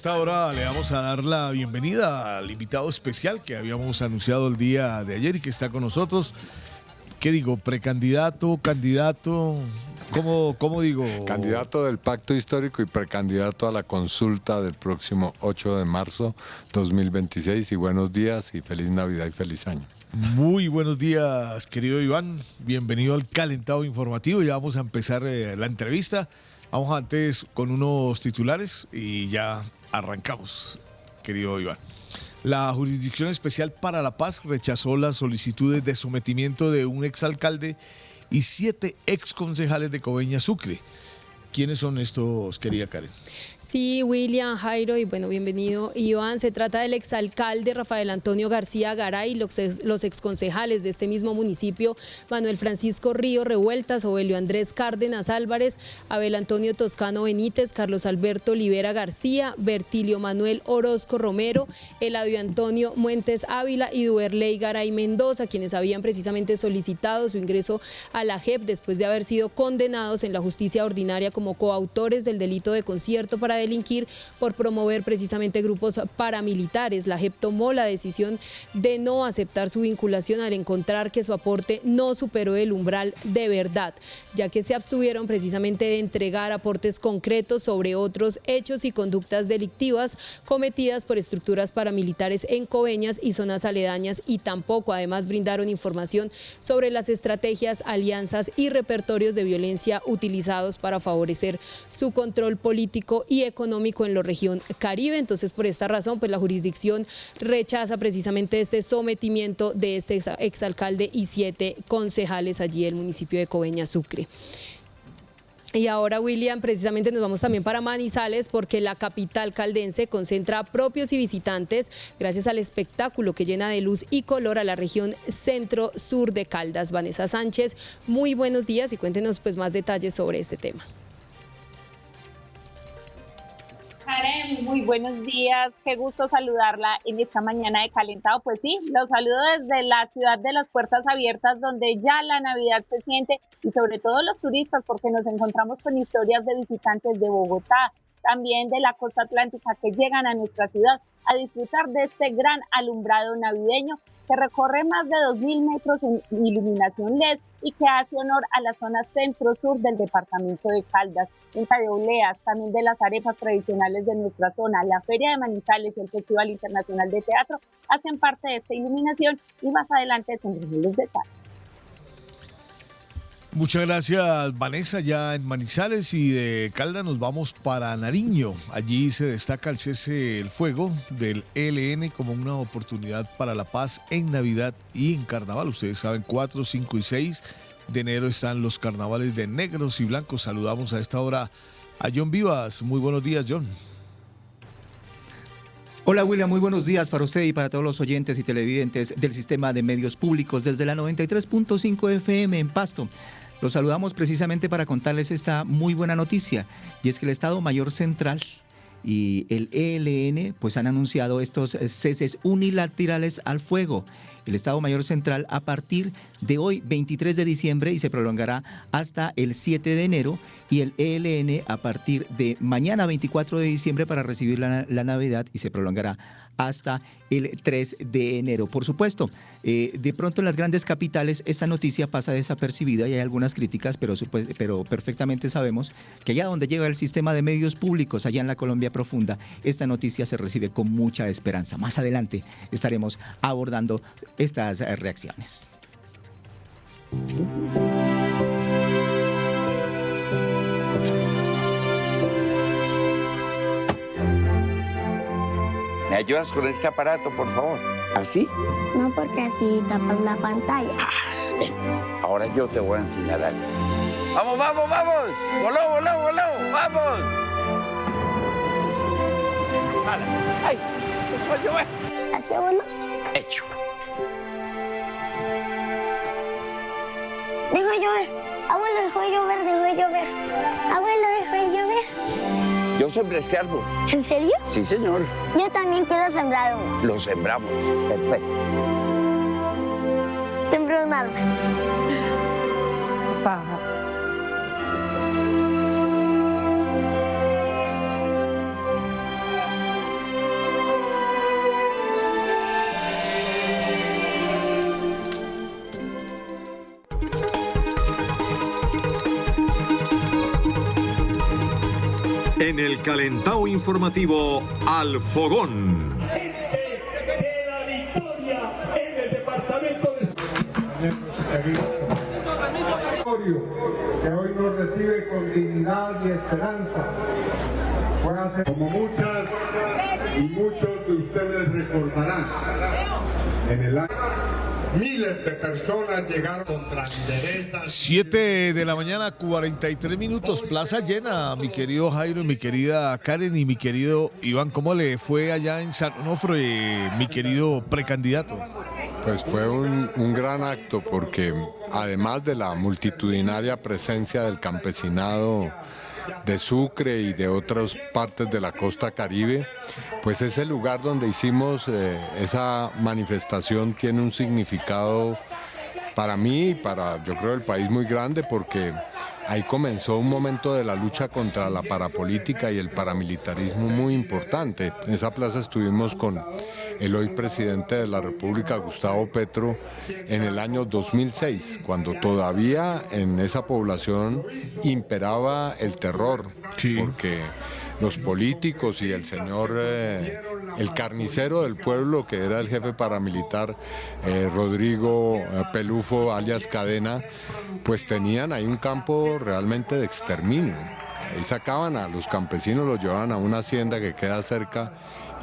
esta hora le vamos a dar la bienvenida al invitado especial que habíamos anunciado el día de ayer y que está con nosotros. ¿Qué digo? ¿Precandidato? ¿Candidato? ¿Cómo digo? Candidato del Pacto Histórico y precandidato a la consulta del próximo 8 de marzo 2026. Y buenos días y feliz Navidad y feliz año. Muy buenos días, querido Iván. Bienvenido al Calentado Informativo. Ya vamos a empezar la entrevista. Vamos antes con unos titulares y ya arrancamos, querido Iván. La Jurisdicción Especial para la Paz rechazó las solicitudes de sometimiento de un exalcalde y 7 exconcejales de Coveñas Sucre. ¿Quiénes son estos, querida Karen? Sí, William, Jairo, y bueno, bienvenido, Iván. Se trata del exalcalde Rafael Antonio García Garay, los exconcejales de este mismo municipio, Manuel Francisco Río Revueltas, Ovelio Andrés Cárdenas Álvarez, Abel Antonio Toscano Benítez, Carlos Alberto Olivera García, Bertilio Manuel Orozco Romero, Eladio Antonio Muentes Ávila y Duerley Garay Mendoza, quienes habían precisamente solicitado su ingreso a la JEP después de haber sido condenados en la justicia ordinaria como coautores del delito de concierto para delinquir por promover precisamente grupos paramilitares. La JEP tomó la decisión de no aceptar su vinculación al encontrar que su aporte no superó el umbral de verdad, ya que se abstuvieron precisamente de entregar aportes concretos sobre otros hechos y conductas delictivas cometidas por estructuras paramilitares en Coveñas y zonas aledañas, y tampoco además brindaron información sobre las estrategias, alianzas y repertorios de violencia utilizados para favorecer su control político y económico en la región Caribe. Entonces, por esta razón, pues la jurisdicción rechaza precisamente este sometimiento de este exalcalde y 7 concejales allí del municipio de Coveñas Sucre. Y ahora, William, precisamente nos vamos también para Manizales, porque la capital caldense concentra propios y visitantes gracias al espectáculo que llena de luz y color a la región centro-sur de Caldas. Vanessa Sánchez, muy buenos días y cuéntenos pues más detalles sobre este tema. Karen, muy buenos días, qué gusto saludarla en esta mañana de Calentado. Pues sí, los saludo desde la ciudad de las puertas abiertas, donde ya la Navidad se siente, y sobre todo los turistas, porque nos encontramos con historias de visitantes de Bogotá, también de la costa atlántica, que llegan a nuestra ciudad a disfrutar de este gran alumbrado navideño que recorre más de 2.000 metros en iluminación LED y que hace honor a la zona centro-sur del departamento de Caldas. Venta de obleas, también de las arepas tradicionales de nuestra zona, la Feria de Manizales y el Festival Internacional de Teatro hacen parte de esta iluminación, y más adelante tendremos los detalles. Muchas gracias, Vanessa. Ya en Manizales y de Caldas nos vamos para Nariño. Allí se destaca el cese el fuego del ELN como una oportunidad para la paz en Navidad y en Carnaval. Ustedes saben, 4, 5 y 6 de enero están los carnavales de negros y blancos. Saludamos a esta hora a John Vivas. Muy buenos días, John. Hola William, muy buenos días para usted y para todos los oyentes y televidentes del Sistema de Medios Públicos desde la 93.5 FM en Pasto. Los saludamos precisamente para contarles esta muy buena noticia, y es que el Estado Mayor Central y el ELN pues han anunciado estos ceses unilaterales al fuego. El Estado Mayor Central a partir de hoy, 23 de diciembre, y se prolongará hasta el 7 de enero, y el ELN a partir de mañana, 24 de diciembre, para recibir la Navidad, y se prolongará hasta el 3 de enero. Por supuesto, de pronto en las grandes capitales esta noticia pasa desapercibida y hay algunas críticas, pero perfectamente sabemos que allá donde llega el sistema de medios públicos, allá en la Colombia profunda, esta noticia se recibe con mucha esperanza. Más adelante estaremos abordando estas reacciones. ¿Me ayudas con este aparato, por favor? ¿Así? No, porque así tapas la pantalla. Ven, ahora yo te voy a enseñar algo. ¡Vamos, vamos, vamos! ¡Voló, voló, voló! ¡Vamos! ¡Vale! ¡Ay! ¡Empezó a llover! ¿Así, abuelo? ¡Hecho! Dejó de llover. Abuelo, dejó de llover, dejó de llover. Abuelo, dejó de llover. Yo sembré este árbol. ¿En serio? Sí, señor. Yo también quiero sembrar uno. Lo sembramos. Perfecto. Sembré un árbol. Papá. en el calentado informativo Al Fogón. Que hoy nos recibe con dignidad y esperanza. Fue hace como muchas y muchos de ustedes recordarán. En el año miles de personas llegaron contra enderezas. 7 de la mañana, 43 minutos, plaza llena, mi querido Jairo, mi querida Karen y mi querido Iván. ¿Cómo le fue allá en San Onofre, mi querido precandidato? Pues fue un gran acto porque además de la multitudinaria presencia del campesinado de Sucre y de otras partes de la costa caribe, pues ese lugar donde hicimos esa manifestación tiene un significado para mí y para, yo creo, el país muy grande, porque ahí comenzó un momento de la lucha contra la parapolítica y el paramilitarismo muy importante. En esa plaza estuvimos con el hoy presidente de la República, Gustavo Petro, en el año 2006, cuando todavía en esa población imperaba el terror, sí, porque los políticos y el señor, el carnicero del pueblo, que era el jefe paramilitar, Rodrigo Pelufo, alias Cadena, pues tenían ahí un campo realmente de exterminio. Ahí sacaban a los campesinos, los llevaban a una hacienda que queda cerca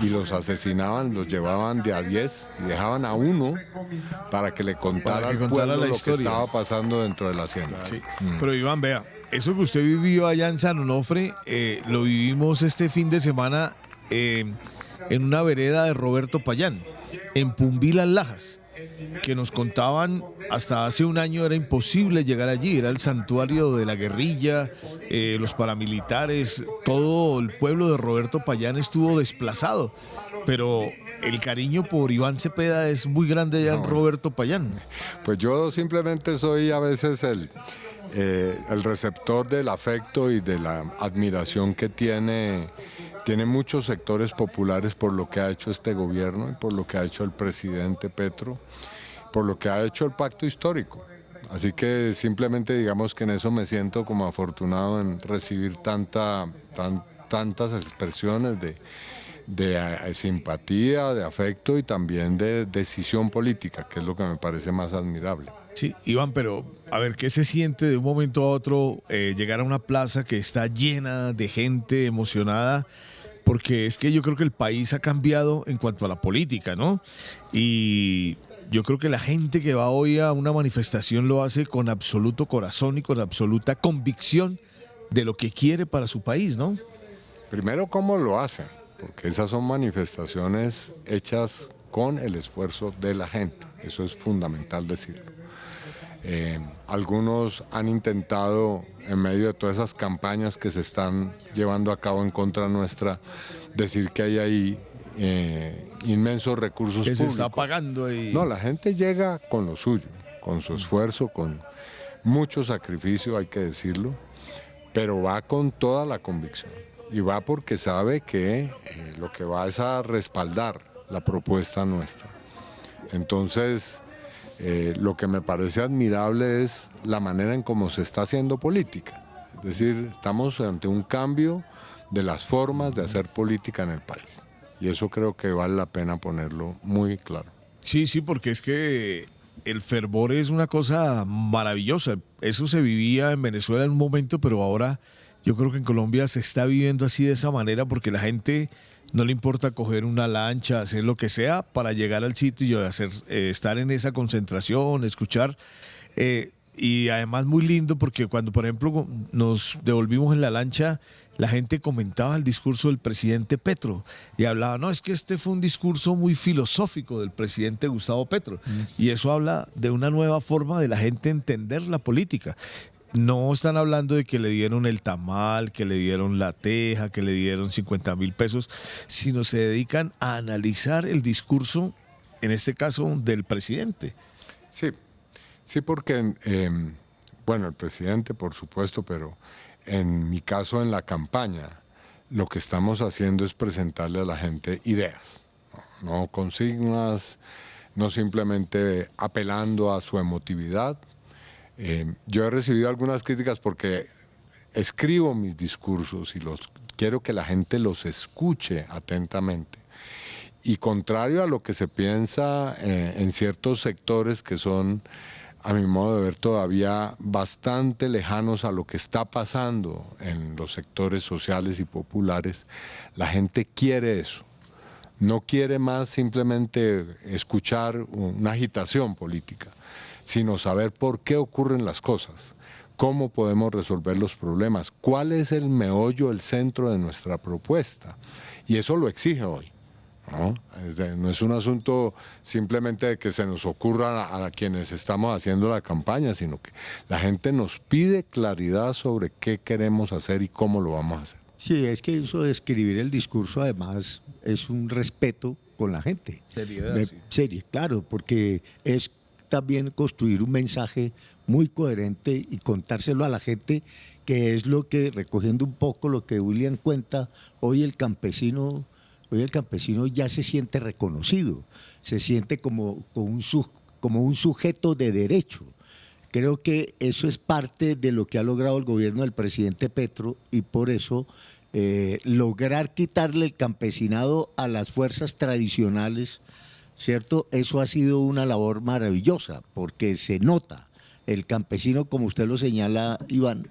y los asesinaban, los llevaban de a 10 y dejaban a uno para que le contara al pueblo lo que estaba pasando dentro de la hacienda. Sí. Pero Iván, vea, eso que usted vivió allá en San Onofre, lo vivimos este fin de semana en una vereda de Roberto Payán, en Pumbí, Las Lajas, que nos contaban hasta hace un año era imposible llegar allí, era el santuario de la guerrilla, los paramilitares, todo el pueblo de Roberto Payán estuvo desplazado, pero el cariño por Iván Cepeda es muy grande allá en Roberto Payán. Pues yo simplemente soy a veces el receptor del afecto y de la admiración que tiene muchos sectores populares por lo que ha hecho este gobierno y por lo que ha hecho el presidente Petro, por lo que ha hecho el pacto histórico. Así que simplemente digamos que en eso me siento como afortunado en recibir tantas expresiones de simpatía, de afecto y también de decisión política, que es lo que me parece más admirable. Sí, Iván, pero a ver, ¿qué se siente de un momento a otro llegar a una plaza que está llena de gente emocionada? Porque es que yo creo que el país ha cambiado en cuanto a la política, ¿no? Y yo creo que la gente que va hoy a una manifestación lo hace con absoluto corazón y con absoluta convicción de lo que quiere para su país, ¿no? Primero, ¿cómo lo hacen? Porque esas son manifestaciones hechas con el esfuerzo de la gente, eso es fundamental decirlo. Algunos han intentado, en medio de todas esas campañas que se están llevando a cabo en contra nuestra, decir que hay ahí inmensos recursos que públicos. Se está pagando ahí. No, la gente llega con lo suyo, con su esfuerzo, con mucho sacrificio, hay que decirlo, pero va con toda la convicción y va porque sabe que lo que va es a respaldar la propuesta nuestra. Entonces, lo que me parece admirable es la manera en cómo se está haciendo política. Es decir, estamos ante un cambio de las formas de hacer política en el país. Y eso creo que vale la pena ponerlo muy claro. Sí, porque es que el fervor es una cosa maravillosa. Eso se vivía en Venezuela en un momento, pero ahora yo creo que en Colombia se está viviendo así de esa manera porque la gente no le importa coger una lancha, hacer lo que sea para llegar al sitio y estar en esa concentración, escuchar. Y además muy lindo porque cuando, por ejemplo, nos devolvimos en la lancha, la gente comentaba el discurso del presidente Petro y hablaba, no, es que este fue un discurso muy filosófico del presidente Gustavo Petro. Y eso habla de una nueva forma de la gente entender la política. No están hablando de que le dieron el tamal, que le dieron la teja, que le dieron 50.000 pesos, sino se dedican a analizar el discurso, en este caso, del presidente. Sí, porque, bueno, el presidente, por supuesto, pero en mi caso, en la campaña, lo que estamos haciendo es presentarle a la gente ideas, no consignas, no simplemente apelando a su emotividad. Yo he recibido algunas críticas porque escribo mis discursos y los quiero que la gente los escuche atentamente. Y contrario a lo que se piensa en ciertos sectores que son, a mi modo de ver, todavía bastante lejanos a lo que está pasando en los sectores sociales y populares, la gente quiere eso. No quiere más simplemente escuchar una agitación política, sino saber por qué ocurren las cosas, cómo podemos resolver los problemas, cuál es el meollo, el centro de nuestra propuesta. Y eso lo exige hoy. No es un asunto simplemente de que se nos ocurra a quienes estamos haciendo la campaña, sino que la gente nos pide claridad sobre qué queremos hacer y cómo lo vamos a hacer. Sí, es que eso de escribir el discurso además es un respeto con la gente. Seriedad, sí. Serio, claro, porque es también construir un mensaje muy coherente y contárselo a la gente, que es lo que, recogiendo un poco lo que William cuenta, hoy el campesino ya se siente reconocido, se siente como un sujeto de derecho. Creo que eso es parte de lo que ha logrado el gobierno del presidente Petro, y por eso lograr quitarle el campesinado a las fuerzas tradicionales, ¿cierto? Eso ha sido una labor maravillosa, porque se nota. El campesino, como usted lo señala, Iván,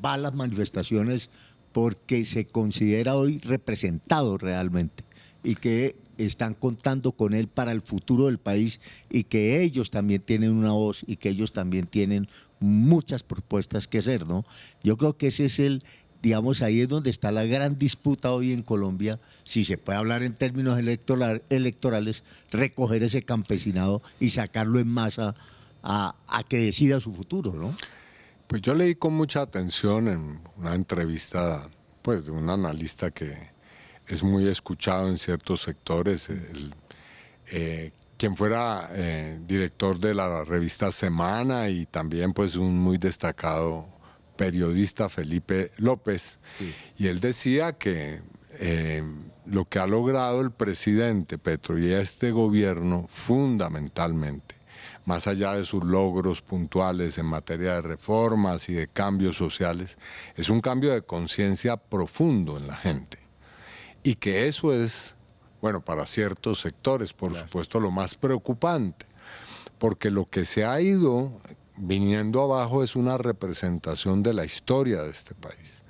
va a las manifestaciones porque se considera hoy representado realmente y que están contando con él para el futuro del país, y que ellos también tienen una voz y que ellos también tienen muchas propuestas que hacer, ¿no? Yo creo que ese es digamos, ahí es donde está la gran disputa hoy en Colombia, si se puede hablar en términos electorales, recoger ese campesinado y sacarlo en masa a que decida su futuro, ¿no? Pues yo leí con mucha atención en una entrevista, pues, de un analista que es muy escuchado en ciertos sectores, quien fuera director de la revista Semana y también pues un muy destacado periodista, Felipe López. Sí. Y él decía que lo que ha logrado el presidente Petro y este gobierno fundamentalmente, más allá de sus logros puntuales en materia de reformas y de cambios sociales, es un cambio de conciencia profundo en la gente. Y que eso es, bueno, para ciertos sectores, por supuesto, lo más preocupante, porque lo que se ha ido viniendo abajo es una representación de la historia de este país,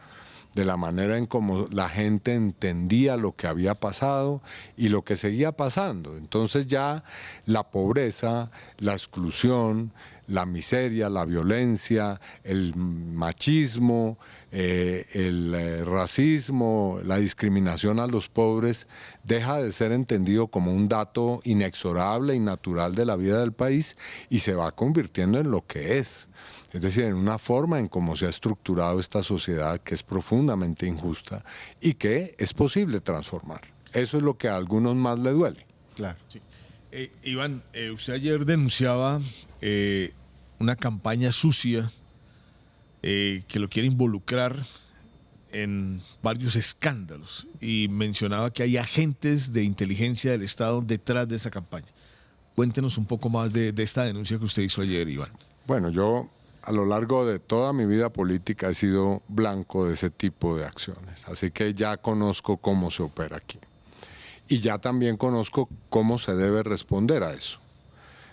de la manera en cómo la gente entendía lo que había pasado y lo que seguía pasando. Entonces ya la pobreza, la exclusión, la miseria, la violencia, el machismo, el racismo, la discriminación a los pobres, deja de ser entendido como un dato inexorable y natural de la vida del país y se va convirtiendo en lo que es. Es decir, en una forma en cómo se ha estructurado esta sociedad que es profundamente injusta y que es posible transformar. Eso es lo que a algunos más le duele. Claro. Sí. Iván, usted ayer denunciaba una campaña sucia que lo quiere involucrar en varios escándalos y mencionaba que hay agentes de inteligencia del Estado detrás de esa campaña. Cuéntenos un poco más de esta denuncia que usted hizo ayer, Iván. Bueno, yo a lo largo de toda mi vida política he sido blanco de ese tipo de acciones, así que ya conozco cómo se opera aquí. Y ya también conozco cómo se debe responder a eso.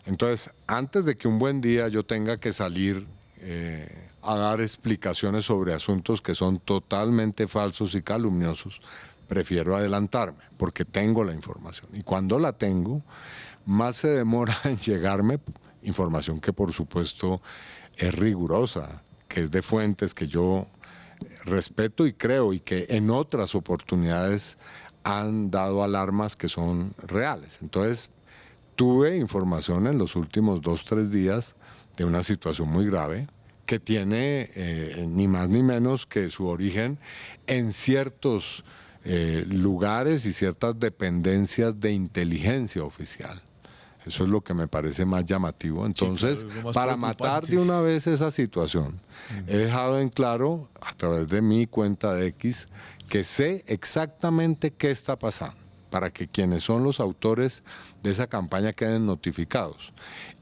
Entonces, antes de que un buen día yo tenga que salir a dar explicaciones sobre asuntos que son totalmente falsos y calumniosos, prefiero adelantarme, porque tengo la información. Y cuando la tengo, más se demora en llegarme información que por supuesto es rigurosa, que es de fuentes que yo respeto y creo y que en otras oportunidades han dado alarmas que son reales. Entonces, tuve información en los últimos 2 o 3 días de una situación muy grave que tiene ni más ni menos que su origen en ciertos lugares y ciertas dependencias de inteligencia oficial. Eso es lo que me parece más llamativo. Entonces, sí, claro, para matar de una vez esa situación, he dejado en claro, a través de mi cuenta de X, que sé exactamente qué está pasando. para que quienes son los autores de esa campaña queden notificados.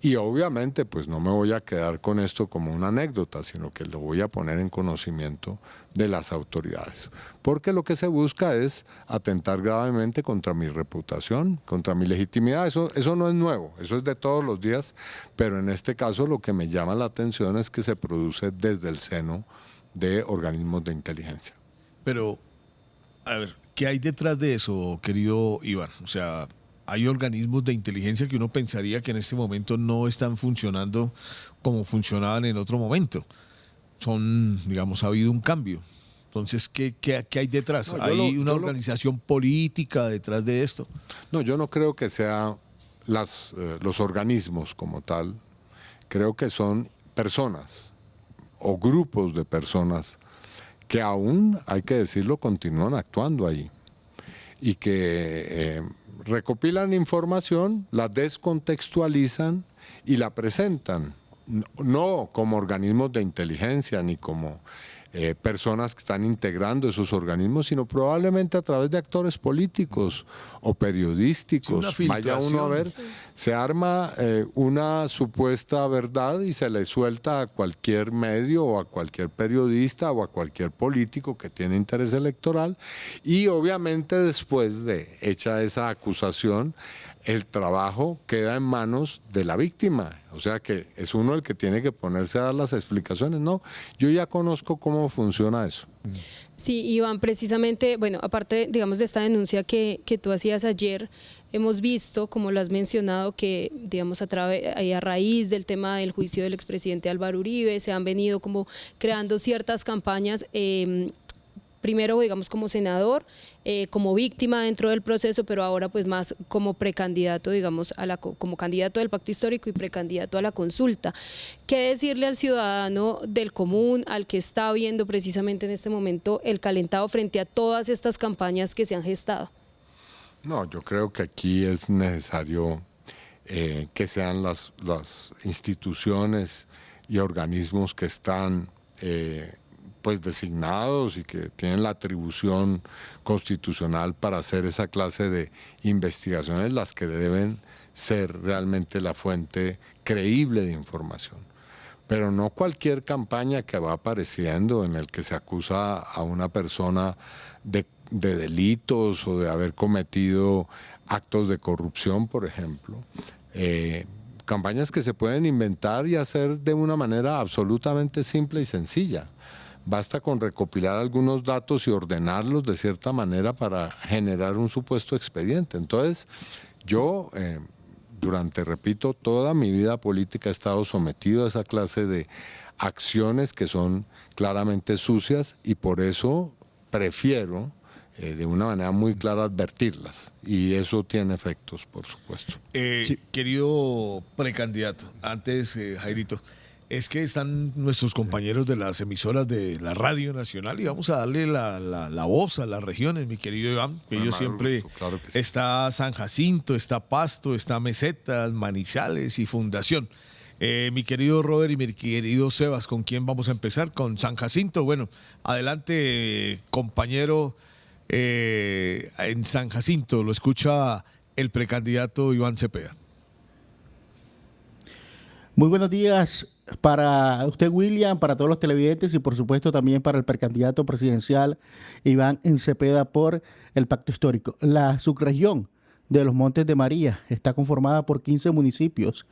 Y obviamente pues no me voy a quedar con esto como una anécdota, sino que lo voy a poner en conocimiento de las autoridades. Porque lo que se busca es atentar gravemente contra mi reputación, contra mi legitimidad. Eso no es nuevo, eso es de todos los días, pero en este caso lo que me llama la atención es que se produce desde el seno de organismos de inteligencia. Pero, a ver, ¿qué hay detrás de eso, querido Iván? O sea, hay organismos de inteligencia que uno pensaría que en este momento no están funcionando como funcionaban en otro momento. Digamos, ha habido un cambio. Entonces, ¿qué hay detrás? No, ¿Hay una organización política detrás de esto? No, yo no creo que sean los organismos como tal. Creo que son personas o grupos de personas que aún, hay que decirlo, continúan actuando ahí y que recopilan información, la descontextualizan y la presentan, no como organismos de inteligencia ni como personas que están integrando esos organismos, sino probablemente a través de actores políticos o periodísticos. Sí, vaya uno a ver, se arma una supuesta verdad y se le suelta a cualquier medio o a cualquier periodista o a cualquier político que tiene interés electoral, y obviamente después de hecha esa acusación, el trabajo queda en manos de la víctima, o sea que es uno el que tiene que ponerse a dar las explicaciones. No, yo ya conozco cómo funciona eso. Sí, Iván, precisamente, bueno, aparte, digamos, de esta denuncia que tú hacías ayer, hemos visto, como lo has mencionado, que, digamos, a raíz del tema del juicio del expresidente Álvaro Uribe, se han venido como creando ciertas campañas, primero, digamos, como senador, como víctima dentro del proceso, pero ahora pues más como precandidato, digamos, como candidato del pacto histórico y precandidato a la consulta. ¿Qué decirle al ciudadano del común, al que está viendo precisamente en este momento el calentado frente a todas estas campañas que se han gestado? No, yo creo que aquí es necesario que sean las instituciones y organismos que están pues designados y que tienen la atribución constitucional para hacer esa clase de investigaciones las que deben ser realmente la fuente creíble de información. Pero no cualquier campaña que va apareciendo en el que se acusa a una persona de delitos o de haber cometido actos de corrupción, por ejemplo. Campañas que se pueden inventar y hacer de una manera absolutamente simple y sencilla. Basta con recopilar algunos datos y ordenarlos de cierta manera para generar un supuesto expediente. Entonces, yo durante, repito, toda mi vida política he estado sometido a esa clase de acciones que son claramente sucias y por eso prefiero de una manera muy clara advertirlas, y eso tiene efectos, por supuesto. Sí. Querido precandidato, antes, Jairito, es que están nuestros compañeros de las emisoras de la Radio Nacional y vamos a darle la voz a las regiones, mi querido Iván, que ellos siempre, claro que sí. Está San Jacinto, está Pasto, está Mesetas, Manizales y Fundación. Mi querido Robert y mi querido Sebas, ¿con quién vamos a empezar? Con San Jacinto. Bueno, adelante, compañero, en San Jacinto, lo escucha el precandidato Iván Cepeda. Muy buenos días para usted, William, para todos los televidentes y por supuesto también para el precandidato presidencial Iván Cepeda por el Pacto Histórico. La subregión de los Montes de María está conformada por 15 municipios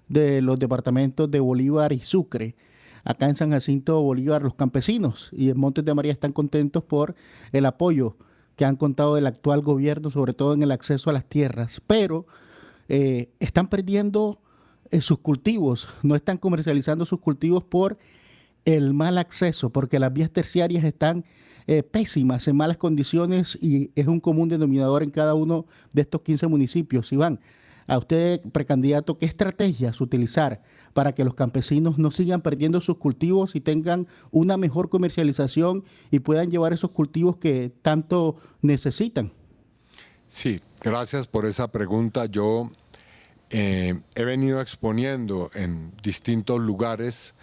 de los departamentos de Bolívar y Sucre. Acá en San Jacinto Bolívar, los campesinos y en Montes de María están contentos por el apoyo que han contado del actual gobierno, sobre todo en el acceso a las tierras, pero están perdiendo sus cultivos, no están comercializando sus cultivos por el mal acceso, porque las vías terciarias están pésimas, en malas condiciones, y es un común denominador en cada uno de estos 15 municipios. Iván, a usted, precandidato, ¿qué estrategias utilizar para que los campesinos no sigan perdiendo sus cultivos y tengan una mejor comercialización y puedan llevar esos cultivos que tanto necesitan? Sí, gracias por esa pregunta. Yo he venido exponiendo en distintos lugares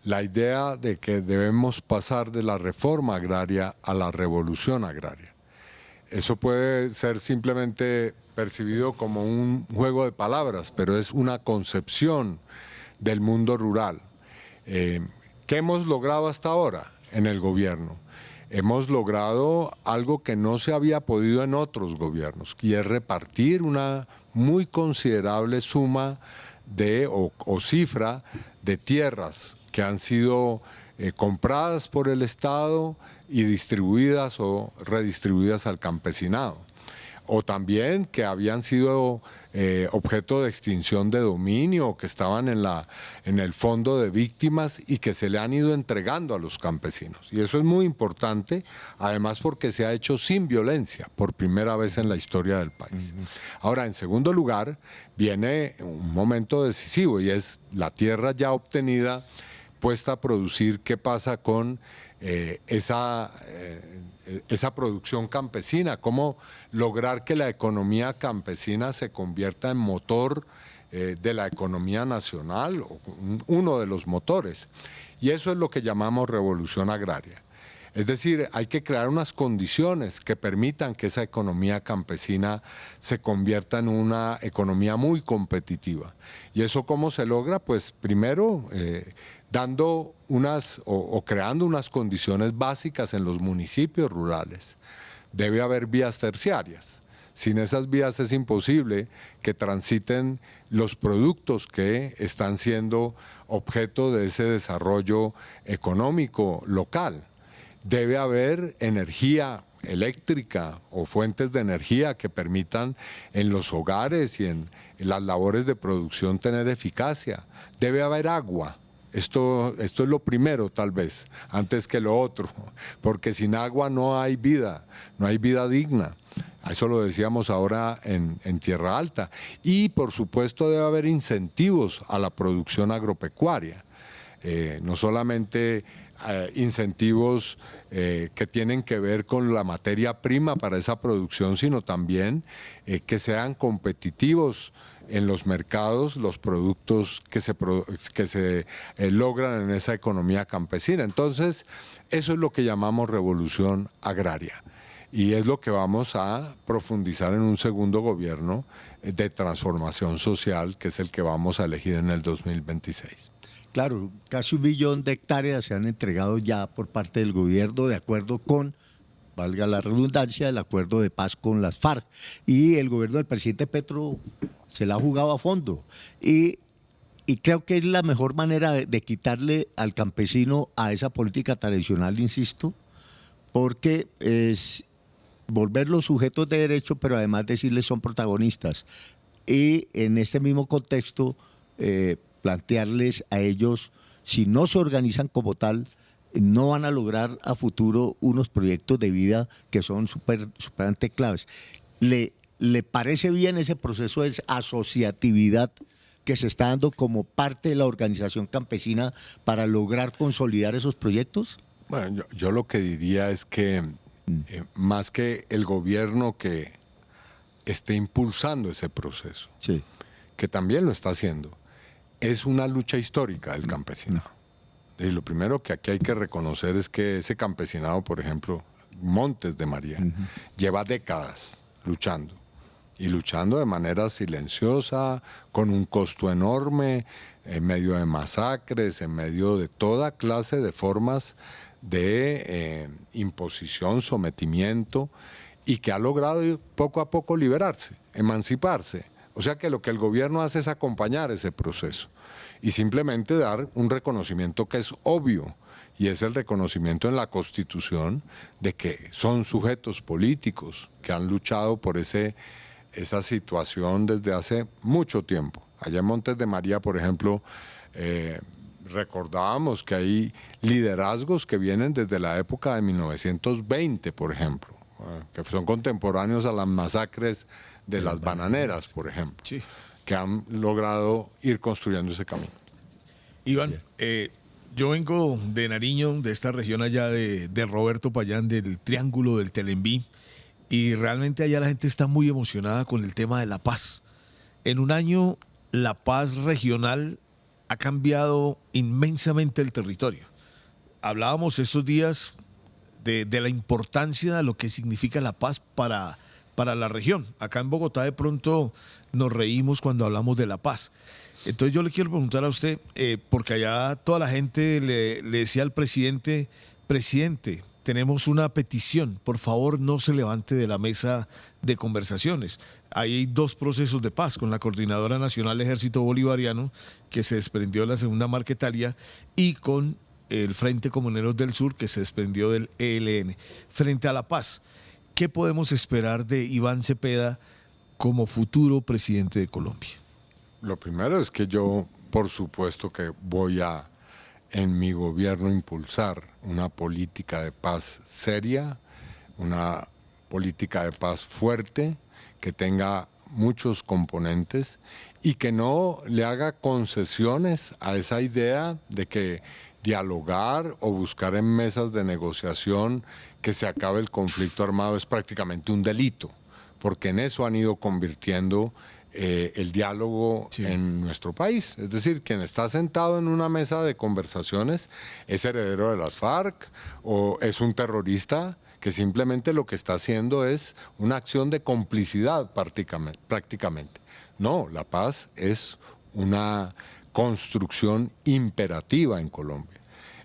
la idea de que debemos pasar de la reforma agraria a la revolución agraria. Eso puede ser simplemente percibido como un juego de palabras, pero es una concepción del mundo rural. ¿Qué hemos logrado hasta ahora en el gobierno? Hemos logrado algo que no se había podido en otros gobiernos, y es repartir una muy considerable suma o cifra de tierras que han sido compradas por el Estado y distribuidas o redistribuidas al campesinado. O también que habían sido objeto de extinción de dominio, que estaban en el fondo de víctimas y que se le han ido entregando a los campesinos. Y eso es muy importante, además porque se ha hecho sin violencia, por primera vez en la historia del país. Ahora, en segundo lugar, viene un momento decisivo, y es la tierra ya obtenida, puesta a producir. ¿Qué pasa con esa producción campesina? ¿Cómo lograr que la economía campesina se convierta en motor de la economía nacional, o uno de los motores? Y eso es lo que llamamos revolución agraria. Es decir, hay que crear unas condiciones que permitan que esa economía campesina se convierta en una economía muy competitiva. ¿Y eso cómo se logra? Pues primero dando o creando unas condiciones básicas en los municipios rurales. Debe haber vías terciarias. Sin esas vías es imposible que transiten los productos que están siendo objeto de ese desarrollo económico local. Debe haber energía eléctrica o fuentes de energía que permitan en los hogares y en las labores de producción tener eficacia. Debe haber agua. Esto es lo primero, tal vez, antes que lo otro, porque sin agua no hay vida digna. Eso lo decíamos ahora en Tierra Alta. Y, por supuesto, debe haber incentivos a la producción agropecuaria. No solamente incentivos que tienen que ver con la materia prima para esa producción, sino también que sean competitivos en los mercados los productos que se logran en esa economía campesina. Entonces, eso es lo que llamamos revolución agraria. Y es lo que vamos a profundizar en un segundo gobierno de transformación social, que es el que vamos a elegir en el 2026. Claro, casi 1 millón de hectáreas se han entregado ya por parte del gobierno de acuerdo con, valga la redundancia, el acuerdo de paz con las FARC. Y el gobierno del presidente Petro se la ha jugado a fondo. Y creo que es la mejor manera de quitarle al campesino a esa política tradicional, insisto, porque es volverlos sujetos de derecho, pero además decirles son protagonistas. Y en este mismo contexto, plantearles a ellos, si no se organizan como tal, no van a lograr a futuro unos proyectos de vida que son superante claves. ¿Le parece bien ese proceso de asociatividad que se está dando como parte de la organización campesina para lograr consolidar esos proyectos? Bueno, yo lo que diría es que más que el gobierno que esté impulsando ese proceso, sí, que también lo está haciendo, es una lucha histórica del campesinado. Y lo primero que aquí hay que reconocer es que ese campesinado, por ejemplo, Montes de María, lleva décadas luchando. Y luchando de manera silenciosa, con un costo enorme, en medio de masacres, en medio de toda clase de formas de imposición, sometimiento, y que ha logrado poco a poco liberarse, emanciparse. O sea que lo que el gobierno hace es acompañar ese proceso y simplemente dar un reconocimiento que es obvio, y es el reconocimiento en la Constitución de que son sujetos políticos que han luchado por esa situación desde hace mucho tiempo. Allá en Montes de María, por ejemplo, recordábamos que hay liderazgos que vienen desde la época de 1920, por ejemplo, que son contemporáneos a las masacres de las bananeras, por ejemplo, sí, que han logrado ir construyendo ese camino. Iván, yo vengo de Nariño, de esta región allá de Roberto Payán, del Triángulo del Telembí, y realmente allá la gente está muy emocionada con el tema de la paz. En un año, la paz regional ha cambiado inmensamente el territorio. Hablábamos estos días de la importancia de lo que significa la paz para la región. Acá en Bogotá de pronto nos reímos cuando hablamos de la paz. Entonces yo le quiero preguntar a usted, porque allá toda la gente le decía al presidente, tenemos una petición, por favor no se levante de la mesa de conversaciones. Hay 2 procesos de paz, con la Coordinadora Nacional Ejército Bolivariano, que se desprendió de la Segunda Marquetalia, y con el Frente Comuneros del Sur, que se desprendió del ELN. Frente a la paz, ¿qué podemos esperar de Iván Cepeda como futuro presidente de Colombia? Lo primero es que yo, por supuesto que voy a, en mi gobierno, impulsar una política de paz seria, una política de paz fuerte, que tenga muchos componentes y que no le haga concesiones a esa idea de que dialogar o buscar en mesas de negociación que se acabe el conflicto armado es prácticamente un delito, porque en eso han ido convirtiendo el diálogo en nuestro país. Es decir, quien está sentado en una mesa de conversaciones es heredero de las FARC o es un terrorista que simplemente lo que está haciendo es una acción de complicidad prácticamente. No, la paz es una construcción imperativa en Colombia.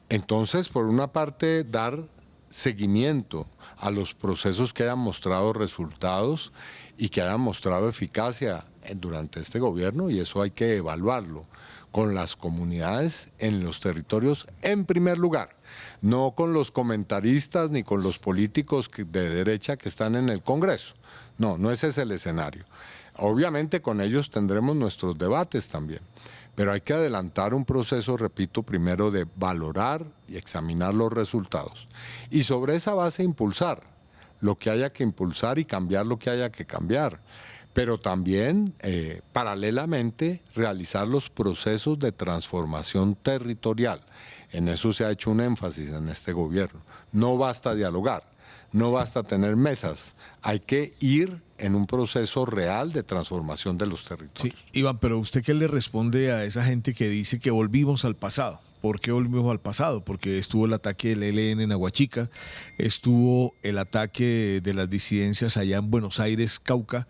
Entonces, por una parte, dar seguimiento a los procesos que hayan mostrado resultados y que hayan mostrado eficacia durante este gobierno, y eso hay que evaluarlo con las comunidades en los territorios en primer lugar, no con los comentaristas ni con los políticos de derecha que están en el Congreso. No ese es el escenario. Obviamente con ellos tendremos nuestros debates también, pero hay que adelantar un proceso, repito, primero de valorar y examinar los resultados y sobre esa base impulsar lo que haya que impulsar y cambiar lo que haya que cambiar, pero también paralelamente realizar los procesos de transformación territorial. En eso se ha hecho un énfasis en este gobierno. No basta dialogar, no basta tener mesas, hay que ir en un proceso real de transformación de los territorios. Sí, Iván, pero ¿usted qué le responde a esa gente que dice que volvimos al pasado? ¿Por qué volvimos al pasado? Porque estuvo el ataque del ELN en Aguachica, estuvo el ataque de las disidencias allá en Buenos Aires, Cauca.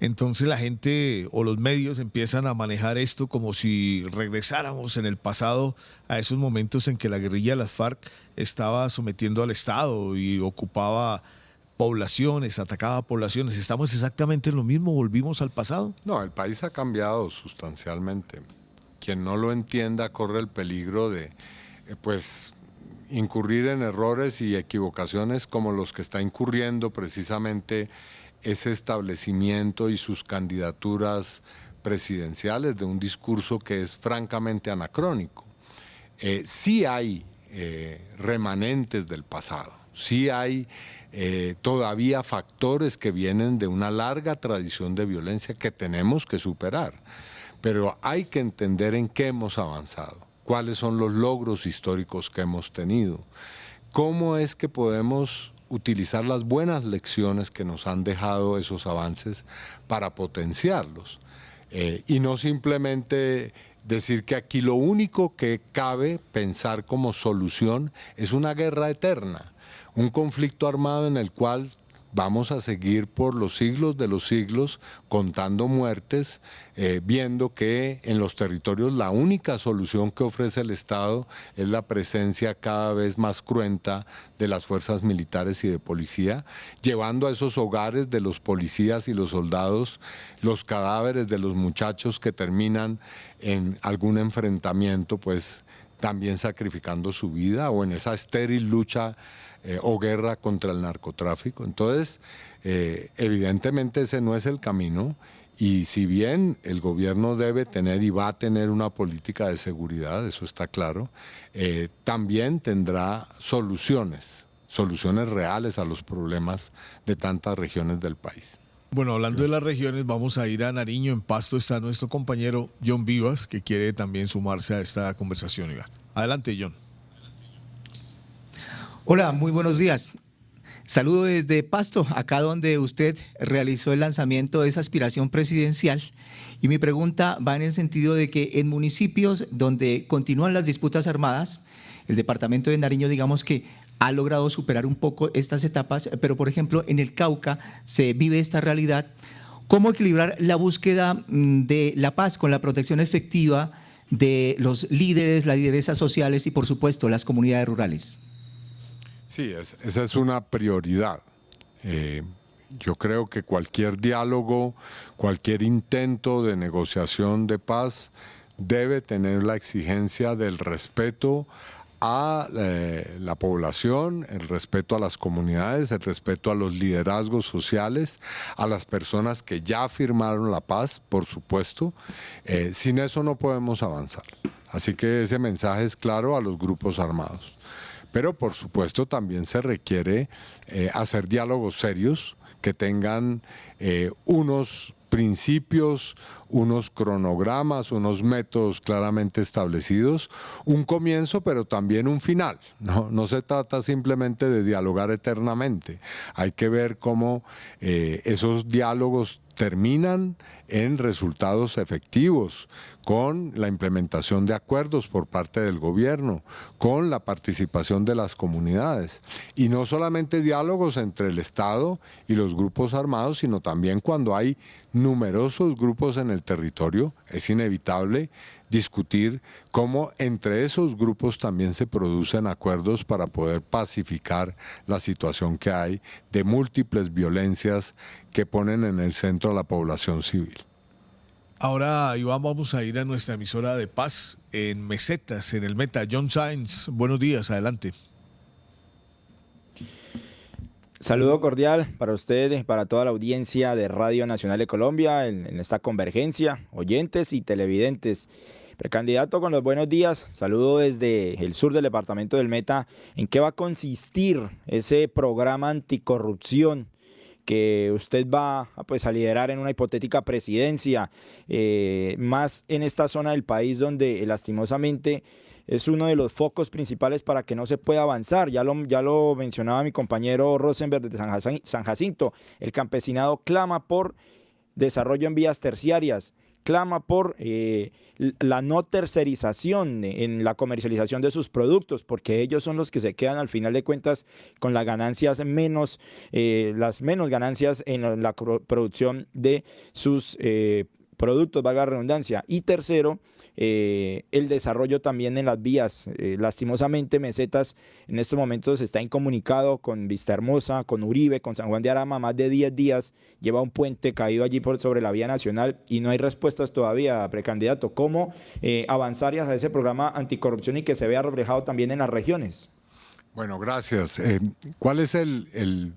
Entonces la gente o los medios empiezan a manejar esto como si regresáramos en el pasado a esos momentos en que la guerrilla de las FARC estaba sometiendo al Estado y ocupaba poblaciones, atacaba poblaciones. ¿Estamos exactamente en lo mismo? ¿Volvimos al pasado? No, el país ha cambiado sustancialmente. Quien no lo entienda corre el peligro de incurrir en errores y equivocaciones como los que está incurriendo precisamente ese establecimiento y sus candidaturas presidenciales de un discurso que es francamente anacrónico. Sí hay remanentes del pasado, sí hay todavía factores que vienen de una larga tradición de violencia que tenemos que superar. Pero hay que entender en qué hemos avanzado, cuáles son los logros históricos que hemos tenido, cómo es que podemos utilizar las buenas lecciones que nos han dejado esos avances para potenciarlos. Y no simplemente decir que aquí lo único que cabe pensar como solución es una guerra eterna, un conflicto armado en el cual vamos a seguir por los siglos de los siglos contando muertes, viendo que en los territorios la única solución que ofrece el Estado es la presencia cada vez más cruenta de las fuerzas militares y de policía, llevando a esos hogares de los policías y los soldados los cadáveres de los muchachos que terminan en algún enfrentamiento, pues también sacrificando su vida o en esa estéril lucha o guerra contra el narcotráfico. Entonces, evidentemente ese no es el camino y si bien el gobierno debe tener y va a tener una política de seguridad, eso está claro, también tendrá soluciones reales a los problemas de tantas regiones del país. Bueno, hablando de las regiones, vamos a ir a Nariño. En Pasto está nuestro compañero John Vivas, que quiere también sumarse a esta conversación, Iván. Adelante, John. Hola, muy buenos días. Saludo desde Pasto, acá donde usted realizó el lanzamiento de esa aspiración presidencial. Y mi pregunta va en el sentido de que en municipios donde continúan las disputas armadas, el departamento de Nariño, digamos que ha logrado superar un poco estas etapas, pero por ejemplo en el Cauca se vive esta realidad. ¿Cómo equilibrar la búsqueda de la paz con la protección efectiva de los líderes, las lideresas sociales y por supuesto las comunidades rurales? Sí, esa es una prioridad. Yo creo que cualquier diálogo, cualquier intento de negociación de paz debe tener la exigencia del respeto a la población, el respeto a las comunidades, el respeto a los liderazgos sociales, a las personas que ya firmaron la paz, por supuesto. Sin eso no podemos avanzar. Así que ese mensaje es claro a los grupos armados. Pero por supuesto también se requiere hacer diálogos serios que tengan unos principios, unos cronogramas, unos métodos claramente establecidos, un comienzo pero también un final. No se trata simplemente de dialogar eternamente, hay que ver cómo esos diálogos terminan en resultados efectivos, con la implementación de acuerdos por parte del gobierno, con la participación de las comunidades. Y no solamente diálogos entre el Estado y los grupos armados, sino también cuando hay numerosos grupos en el territorio, es inevitable discutir cómo entre esos grupos también se producen acuerdos para poder pacificar la situación que hay de múltiples violencias que ponen en el centro a la población civil. Ahora, Iván, vamos a ir a nuestra emisora de paz en Mesetas, en el Meta. John Sainz, buenos días, adelante. Saludo cordial para ustedes, para toda la audiencia de Radio Nacional de Colombia, en esta convergencia, oyentes y televidentes. Precandidato, con los buenos días, saludo desde el sur del departamento del Meta. ¿En qué va a consistir ese programa anticorrupción que usted va a liderar en una hipotética presidencia, más en esta zona del país donde lastimosamente es uno de los focos principales para que no se pueda avanzar? Ya lo mencionaba mi compañero Rosenberg de San Jacinto, el campesinado clama por desarrollo en vías terciarias, clama por la no tercerización en la comercialización de sus productos, porque ellos son los que se quedan al final de cuentas con las ganancias las menos ganancias en la producción de sus productos, valga la redundancia. Y tercero, el desarrollo también en las vías. Lastimosamente Mesetas en estos momentos está incomunicado con Vistahermosa, con Uribe, con San Juan de Arama. Más de 10 días lleva un puente caído allí sobre la vía nacional y no hay respuestas todavía, precandidato. ¿Cómo avanzar hacia ese programa anticorrupción y que se vea reflejado también en las regiones? Bueno, gracias. ¿Cuál es el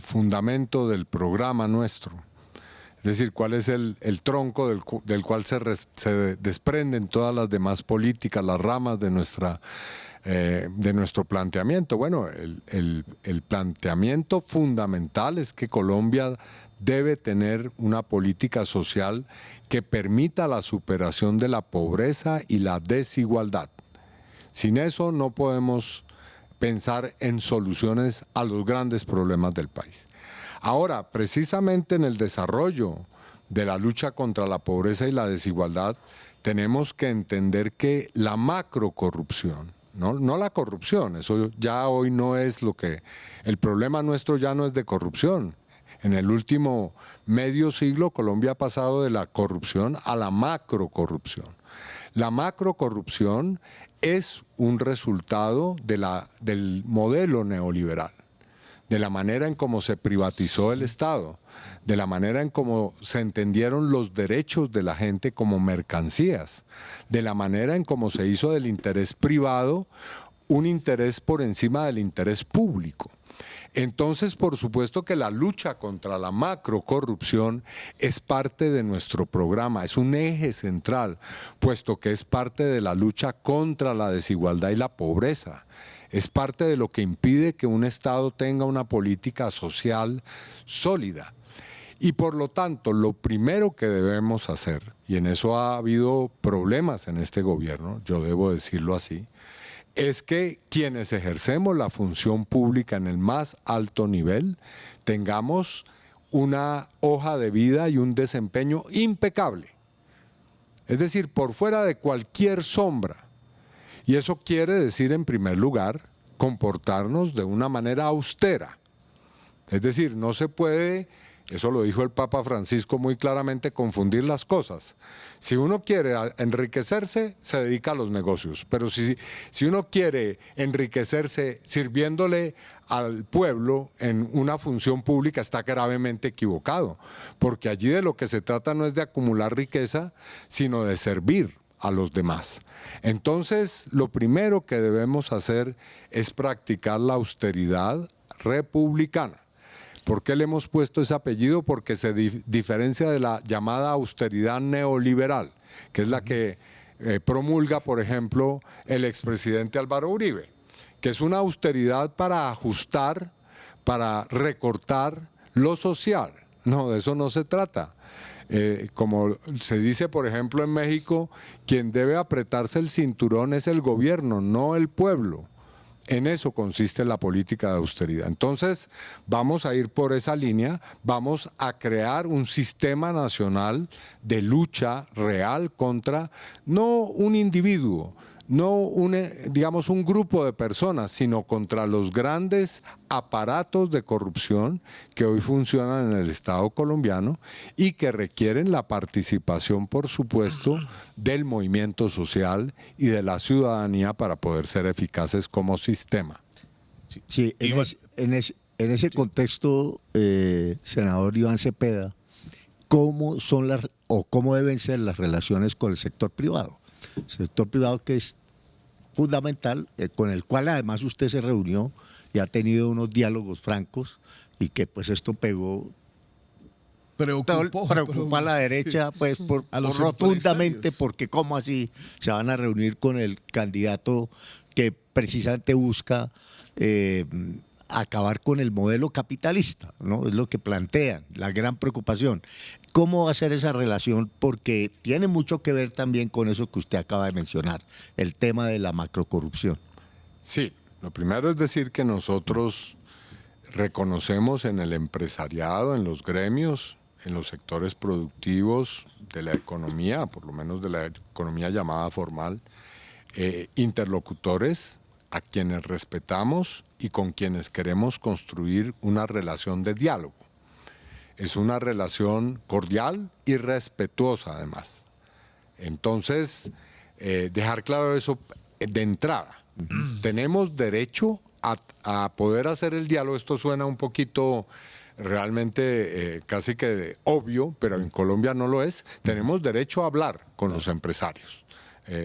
fundamento del programa nuestro? Es decir, ¿cuál es el tronco del cual se desprenden todas las demás políticas, las ramas de nuestro planteamiento? Bueno, el planteamiento fundamental es que Colombia debe tener una política social que permita la superación de la pobreza y la desigualdad. Sin eso no podemos pensar en soluciones a los grandes problemas del país. Ahora, precisamente en el desarrollo de la lucha contra la pobreza y la desigualdad, tenemos que entender que la macrocorrupción, no la corrupción, eso ya hoy no es lo que... El problema nuestro ya no es de corrupción. En el último medio siglo, Colombia ha pasado de la corrupción a la macrocorrupción. La macrocorrupción es un resultado del modelo neoliberal, de la manera en cómo se privatizó el Estado, de la manera en cómo se entendieron los derechos de la gente como mercancías, de la manera en cómo se hizo del interés privado un interés por encima del interés público. Entonces, por supuesto que la lucha contra la macrocorrupción es parte de nuestro programa, es un eje central, puesto que es parte de la lucha contra la desigualdad y la pobreza. Es parte de lo que impide que un Estado tenga una política social sólida. Y por lo tanto, lo primero que debemos hacer, y en eso ha habido problemas en este gobierno, yo debo decirlo así, es que quienes ejercemos la función pública en el más alto nivel tengamos una hoja de vida y un desempeño impecable. Es decir, por fuera de cualquier sombra. Y eso quiere decir, en primer lugar, comportarnos de una manera austera. Es decir, no se puede, eso lo dijo el Papa Francisco muy claramente, confundir las cosas. Si uno quiere enriquecerse, se dedica a los negocios, pero si uno quiere enriquecerse sirviéndole al pueblo en una función pública, está gravemente equivocado, porque allí de lo que se trata no es de acumular riqueza, sino de servir a los demás. Entonces, lo primero que debemos hacer es practicar la austeridad republicana. ¿Por qué le hemos puesto ese apellido? Porque se diferencia de la llamada austeridad neoliberal, que es la que promulga, por ejemplo, el expresidente Álvaro Uribe, que es una austeridad para ajustar, para recortar lo social. No, de eso no se trata. Como se dice, por ejemplo, en México, quien debe apretarse el cinturón es el gobierno, no el pueblo. En eso consiste la política de austeridad. Entonces, vamos a ir por esa línea, vamos a crear un sistema nacional de lucha real contra, no un individuo, no digamos un grupo de personas, sino contra los grandes aparatos de corrupción que hoy funcionan en el Estado colombiano y que requieren la participación, por supuesto, del movimiento social y de la ciudadanía para poder ser eficaces como sistema. Sí, en ese contexto, senador Iván Cepeda, ¿cómo deben ser las relaciones con el sector privado? Sector privado que es fundamental, con el cual además usted se reunió y ha tenido unos diálogos francos y que pues esto preocupa a la derecha pues rotundamente, porque cómo así se van a reunir con el candidato que precisamente busca acabar con el modelo capitalista, ¿no? Es lo que plantean, la gran preocupación. ¿Cómo va a ser esa relación? Porque tiene mucho que ver también con eso que usted acaba de mencionar, el tema de la macrocorrupción. Sí, lo primero es decir que nosotros reconocemos en el empresariado, en los gremios, en los sectores productivos de la economía, por lo menos de la economía llamada formal, interlocutores a quienes respetamos y con quienes queremos construir una relación de diálogo. Es una relación cordial y respetuosa además. Entonces, dejar claro eso de entrada. Tenemos derecho a poder hacer el diálogo. Esto suena un poquito realmente casi que obvio, pero en Colombia no lo es. Tenemos derecho a hablar con los empresarios.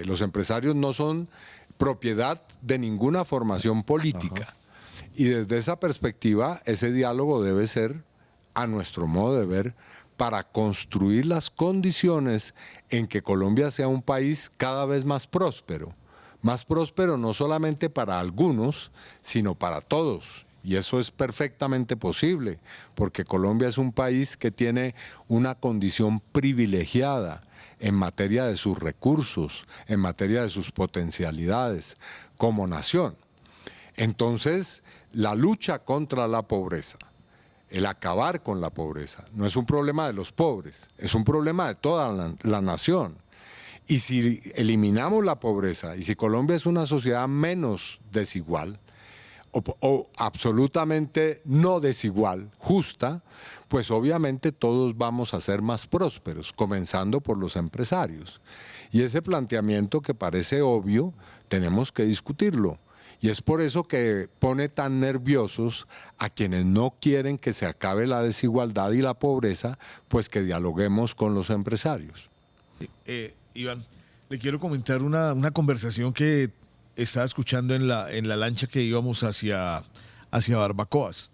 Los empresarios no son propiedad de ninguna formación política. Y desde esa perspectiva, ese diálogo debe ser, a nuestro modo de ver, para construir las condiciones en que Colombia sea un país cada vez más próspero no solamente para algunos, sino para todos. Y eso es perfectamente posible, porque Colombia es un país que tiene una condición privilegiada en materia de sus recursos, en materia de sus potencialidades como nación. Entonces, la lucha contra la pobreza, el acabar con la pobreza, no es un problema de los pobres, es un problema de toda la nación. Y si eliminamos la pobreza, y si Colombia es una sociedad menos desigual, o absolutamente no desigual, justa, pues obviamente todos vamos a ser más prósperos, comenzando por los empresarios. Y ese planteamiento que parece obvio, tenemos que discutirlo. Y es por eso que pone tan nerviosos a quienes no quieren que se acabe la desigualdad y la pobreza, pues que dialoguemos con los empresarios. Sí. Iván, le quiero comentar una conversación que estaba escuchando en la lancha que íbamos hacia Barbacoas.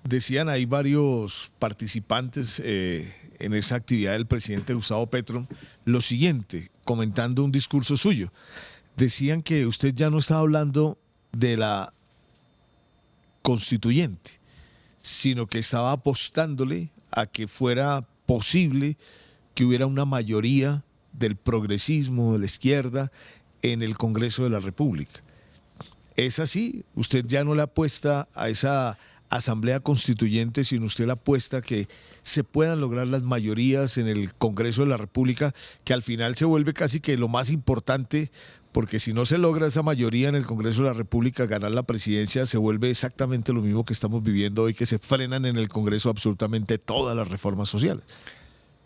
Decían ahí varios participantes en esa actividad del presidente Gustavo Petro lo siguiente, comentando un discurso suyo. Decían que usted ya no estaba hablando de la constituyente, sino que estaba apostándole a que fuera posible que hubiera una mayoría del progresismo, de la izquierda, en el Congreso de la República. ¿Es así? ¿Usted ya no le apuesta a asamblea constituyente sin usted la apuesta que se puedan lograr las mayorías en el Congreso de la República, que al final se vuelve casi que lo más importante, porque si no se logra esa mayoría en el Congreso de la República, ganar la presidencia se vuelve exactamente lo mismo que estamos viviendo hoy, que se frenan en el Congreso absolutamente todas las reformas sociales?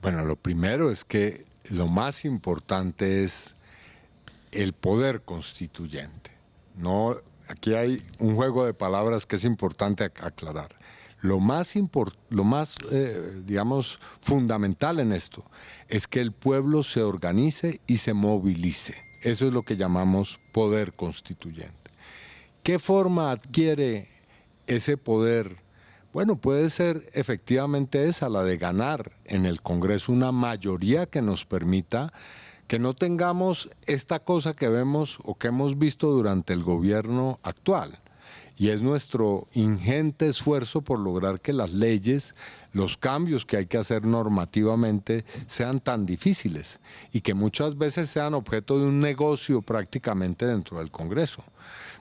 Bueno, lo primero es que lo más importante es el poder constituyente. No, aquí hay un juego de palabras que es importante aclarar. Lo más digamos, fundamental en esto es que el pueblo se organice y se movilice. Eso es lo que llamamos poder constituyente. ¿Qué forma adquiere ese poder? Bueno, puede ser efectivamente esa, la de ganar en el Congreso una mayoría que nos permita que no tengamos esta cosa que vemos o que hemos visto durante el gobierno actual. Y es nuestro ingente esfuerzo por lograr que las leyes, los cambios que hay que hacer normativamente sean tan difíciles y que muchas veces sean objeto de un negocio prácticamente dentro del Congreso.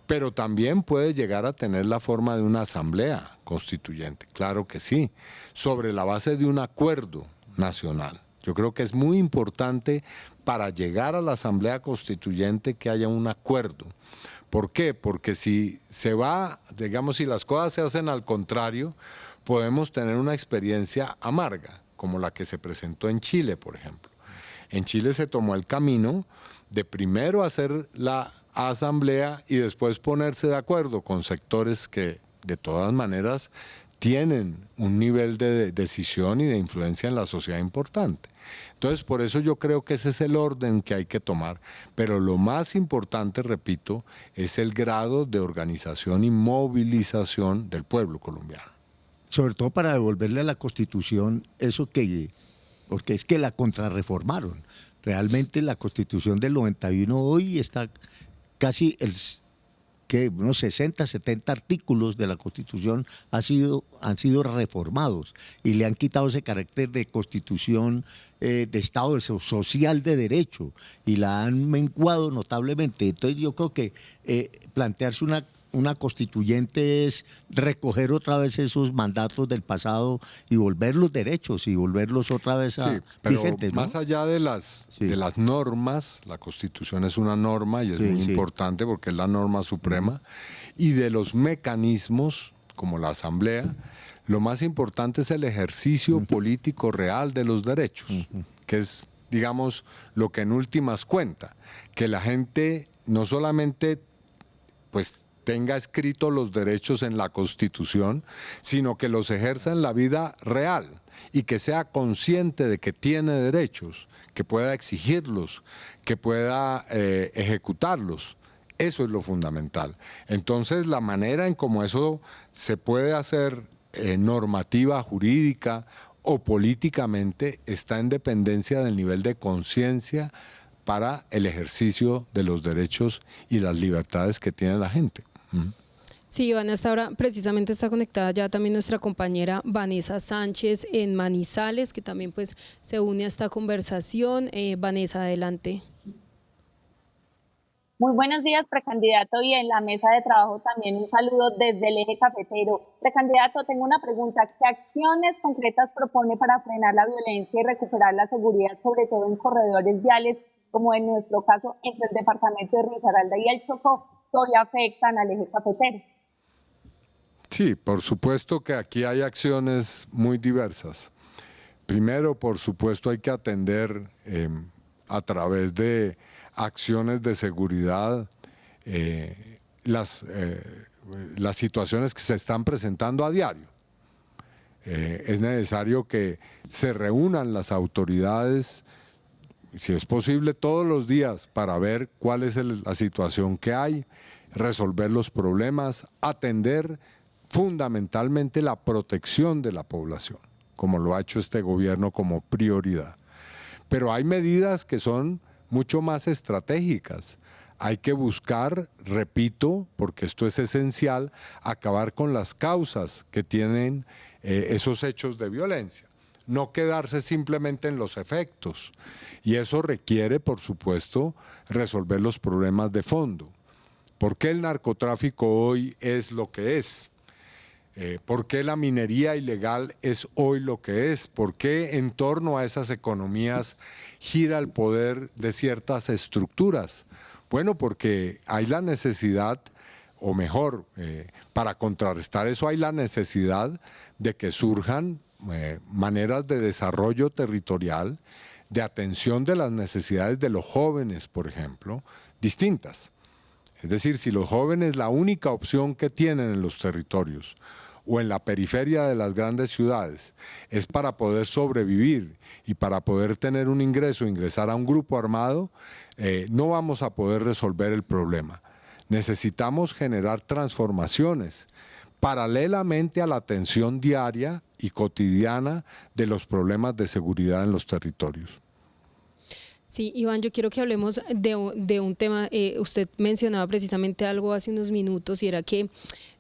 Pero también puede llegar a tener la forma de una asamblea constituyente, claro que sí, sobre la base de un acuerdo nacional. Yo creo que es muy importante para llegar a la asamblea constituyente que haya un acuerdo. ¿Por qué? Porque si se va, digamos, si las cosas se hacen al contrario, podemos tener una experiencia amarga, como la que se presentó en Chile, por ejemplo. En Chile se tomó el camino de primero hacer la asamblea y después ponerse de acuerdo con sectores que de todas maneras tienen un nivel de decisión y de influencia en la sociedad importante. Entonces, por eso yo creo que ese es el orden que hay que tomar, pero lo más importante, repito, es el grado de organización y movilización del pueblo colombiano. Sobre todo para devolverle a la Constitución eso que, porque es que la contrarreformaron. Realmente la Constitución del 91 hoy está casi unos 60, 70 artículos de la Constitución han sido reformados y le han quitado ese carácter de Constitución de Estado social de derecho y la han menguado notablemente. Entonces yo creo que plantearse una constituyente es recoger otra vez esos mandatos del pasado y volver los derechos y volverlos otra vez vigentes, ¿no? Más allá de las normas, la Constitución es una norma y es muy importante porque es la norma suprema, y de los mecanismos como la Asamblea, lo más importante es el ejercicio político real de los derechos, que es, digamos, lo que en últimas cuenta, que la gente no solamente pues tenga escritos los derechos en la Constitución, sino que los ejerza en la vida real y que sea consciente de que tiene derechos, que pueda exigirlos, que pueda ejecutarlos. Eso es lo fundamental. Entonces, la manera en cómo eso se puede hacer normativa, jurídica o políticamente está en dependencia del nivel de conciencia para el ejercicio de los derechos y las libertades que tiene la gente. Sí, Iván, hasta ahora precisamente está conectada ya también nuestra compañera Vanessa Sánchez en Manizales, que también pues se une a esta conversación. Vanessa, adelante. Muy buenos días, precandidato, y en la mesa de trabajo también un saludo desde el eje cafetero. Precandidato, tengo una pregunta. ¿Qué acciones concretas propone para frenar la violencia y recuperar la seguridad, sobre todo en corredores viales, como en nuestro caso entre el departamento de Risaralda y el Chocó, que hoy afectan al eje cafetero? Sí, por supuesto que aquí hay acciones muy diversas. Primero, por supuesto, hay que atender a través de acciones de seguridad las situaciones que se están presentando a diario. Es necesario que se reúnan las autoridades, si es posible todos los días, para ver cuál es la situación que hay, resolver los problemas, atender fundamentalmente la protección de la población, como lo ha hecho este gobierno como prioridad. Pero hay medidas que son mucho más estratégicas. Hay que buscar, repito, porque esto es esencial, acabar con las causas que tienen esos hechos de violencia. No quedarse simplemente en los efectos. Y eso requiere, por supuesto, resolver los problemas de fondo. ¿Por qué el narcotráfico hoy es lo que es? ¿Por qué la minería ilegal es hoy lo que es? ¿Por qué en torno a esas economías gira el poder de ciertas estructuras? Bueno, porque hay la necesidad, o mejor, para contrarrestar eso hay la necesidad de que surjan maneras de desarrollo territorial, de atención de las necesidades de los jóvenes, por ejemplo, distintas. Es decir, si los jóvenes la única opción que tienen en los territorios o en la periferia de las grandes ciudades es para poder sobrevivir y para poder tener un ingreso, ingresar a un grupo armado, no vamos a poder resolver el problema. Necesitamos generar transformaciones paralelamente a la atención diaria y cotidiana de los problemas de seguridad en los territorios. Sí, Iván, yo quiero que hablemos de un tema, usted mencionaba precisamente algo hace unos minutos y era que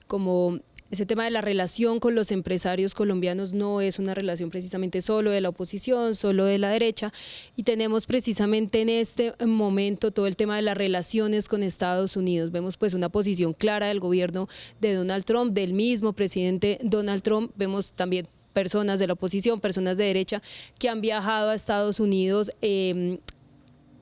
como ese tema de la relación con los empresarios colombianos no es una relación precisamente solo de la oposición, solo de la derecha, y tenemos precisamente en este momento todo el tema de las relaciones con Estados Unidos. Vemos pues una posición clara del gobierno de Donald Trump, del mismo presidente Donald Trump. Vemos también personas de la oposición, personas de derecha que han viajado a Estados Unidos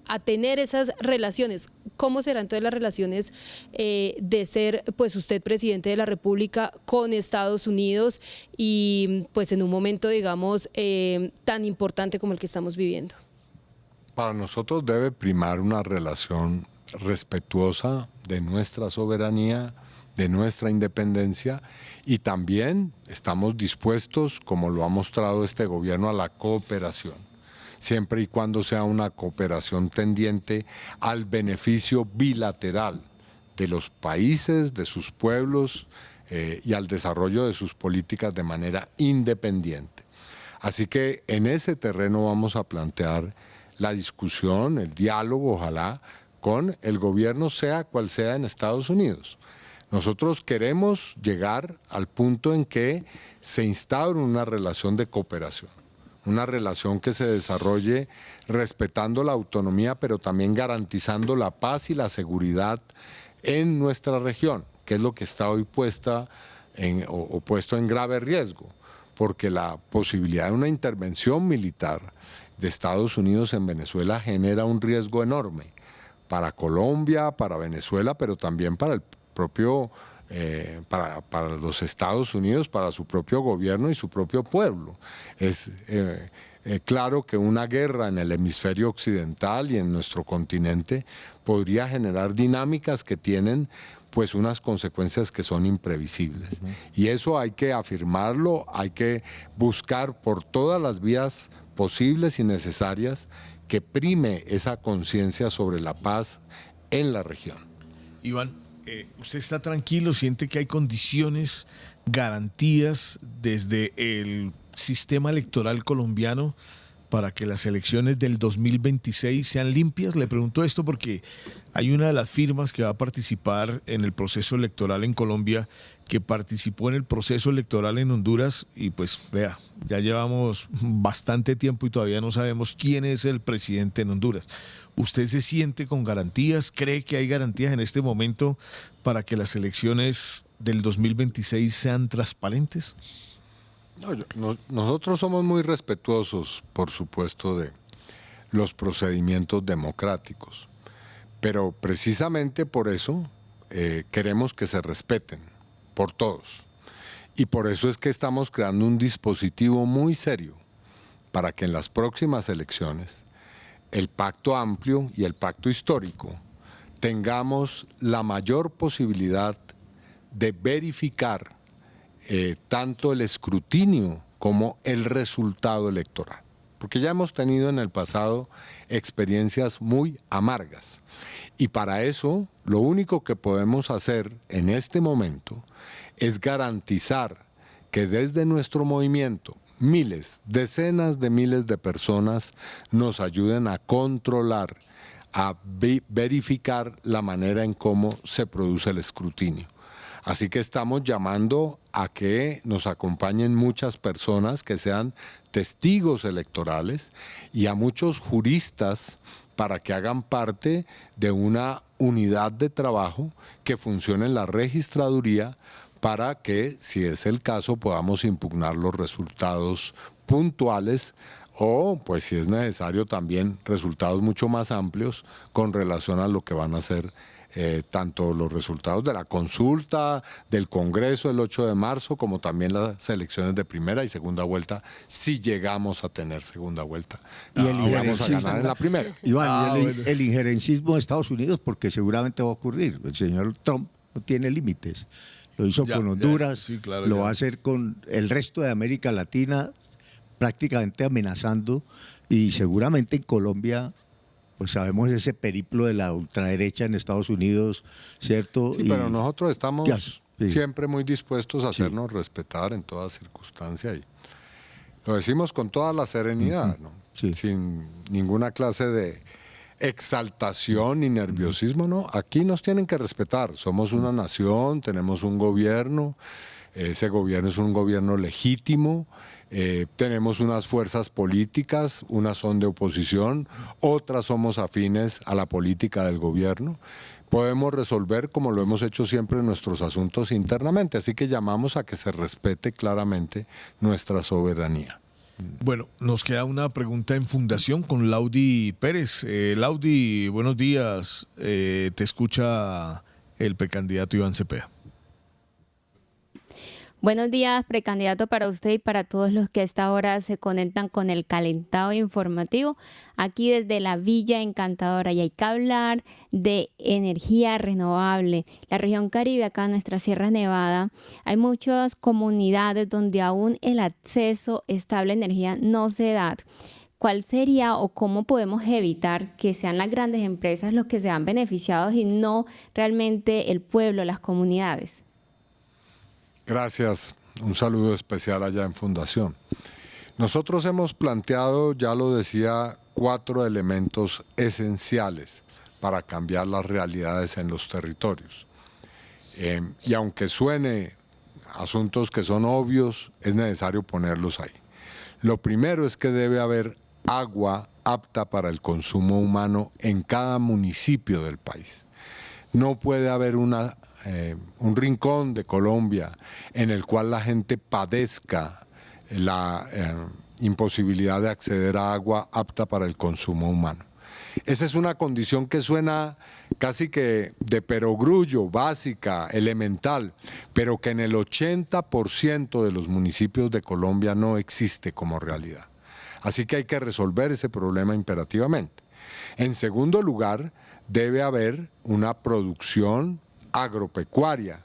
a tener esas relaciones. ¿Cómo serán todas las relaciones de ser pues usted presidente de la República con Estados Unidos y pues en un momento digamos tan importante como el que estamos viviendo? Para nosotros debe primar una relación respetuosa de nuestra soberanía, de nuestra independencia, y también estamos dispuestos, como lo ha mostrado este gobierno, a la cooperación, siempre y cuando sea una cooperación tendiente al beneficio bilateral de los países, de sus pueblos y al desarrollo de sus políticas de manera independiente. Así que en ese terreno vamos a plantear la discusión, el diálogo, ojalá, con el gobierno sea cual sea en Estados Unidos. Nosotros queremos llegar al punto en que se instaure una relación de cooperación, una relación que se desarrolle respetando la autonomía, pero también garantizando la paz y la seguridad en nuestra región, que es lo que está hoy puesto en grave riesgo, porque la posibilidad de una intervención militar de Estados Unidos en Venezuela genera un riesgo enorme para Colombia, para Venezuela, pero también para el propio, para los Estados Unidos, para su propio gobierno y su propio pueblo. Es claro que una guerra en el hemisferio occidental y en nuestro continente podría generar dinámicas que tienen pues unas consecuencias que son imprevisibles. Y eso hay que afirmarlo, hay que buscar por todas las vías posibles y necesarias que prime esa conciencia sobre la paz en la región. Iván, ¿usted está tranquilo? ¿Siente que hay condiciones, garantías desde el sistema electoral colombiano para que las elecciones del 2026 sean limpias? Le pregunto esto porque hay una de las firmas que va a participar en el proceso electoral en Colombia, que participó en el proceso electoral en Honduras y pues vea, ya llevamos bastante tiempo y todavía no sabemos quién es el presidente en Honduras. ¿Usted se siente con garantías? ¿Cree que hay garantías en este momento para que las elecciones del 2026 sean transparentes? Nosotros somos muy respetuosos, por supuesto, de los procedimientos democráticos, pero precisamente por eso queremos que se respeten por todos. Y por eso es que estamos creando un dispositivo muy serio para que en las próximas elecciones el pacto amplio y el pacto histórico tengamos la mayor posibilidad de verificar tanto el escrutinio como el resultado electoral. Porque ya hemos tenido en el pasado experiencias muy amargas. Y para eso, lo único que podemos hacer en este momento es garantizar que desde nuestro movimiento, miles, decenas de miles de personas nos ayuden a controlar, a verificar la manera en cómo se produce el escrutinio. Así que estamos llamando a que nos acompañen muchas personas que sean testigos electorales y a muchos juristas para que hagan parte de una unidad de trabajo que funcione en la registraduría para que, si es el caso, podamos impugnar los resultados puntuales o, pues si es necesario, también resultados mucho más amplios con relación a lo que van a ser tanto los resultados de la consulta del Congreso el 8 de marzo, como también las elecciones de primera y segunda vuelta, si llegamos a tener segunda vuelta. Y el vamos a ganar en la primera. Iván, el injerencismo de Estados Unidos, porque seguramente va a ocurrir. El señor Trump no tiene límites. Lo hizo con Honduras, sí, claro, lo va a hacer con el resto de América Latina, prácticamente amenazando, y seguramente en Colombia, pues sabemos ese periplo de la ultraderecha en Estados Unidos, ¿cierto? Sí, pero nosotros estamos siempre muy dispuestos a hacernos respetar en toda circunstancia, y lo decimos con toda la serenidad, ¿no? Sin ninguna clase de exaltación ni nerviosismo, ¿no? Aquí nos tienen que respetar, somos una nación, tenemos un gobierno, ese gobierno es un gobierno legítimo, tenemos unas fuerzas políticas, unas son de oposición, otras somos afines a la política del gobierno. Podemos resolver, como lo hemos hecho siempre, nuestros asuntos internamente, así que llamamos a que se respete claramente nuestra soberanía. Bueno, nos queda una pregunta en fundación con Laudi Pérez. Laudi, buenos días. Te escucha el precandidato Iván Cepeda. Buenos días, precandidato, para usted y para todos los que a esta hora se conectan con el calentado informativo, aquí desde la Villa Encantadora. Y hay que hablar de energía renovable. La región Caribe, acá en nuestra Sierra Nevada, hay muchas comunidades donde aún el acceso estable a energía no se da. ¿Cuál sería o cómo podemos evitar que sean las grandes empresas los que sean beneficiados y no realmente el pueblo, las comunidades? Gracias. Un saludo especial allá en Fundación. Nosotros hemos planteado, ya lo decía, 4 elementos esenciales para cambiar las realidades en los territorios. Y aunque suene asuntos que son obvios, es necesario ponerlos ahí. Lo primero es que debe haber agua apta para el consumo humano en cada municipio del país. No puede haber un rincón de Colombia en el cual la gente padezca la imposibilidad de acceder a agua apta para el consumo humano. Esa es una condición que suena casi que de perogrullo, básica, elemental, pero que en el 80% de los municipios de Colombia no existe como realidad. Así que hay que resolver ese problema imperativamente. En segundo lugar, debe haber una producción agropecuaria.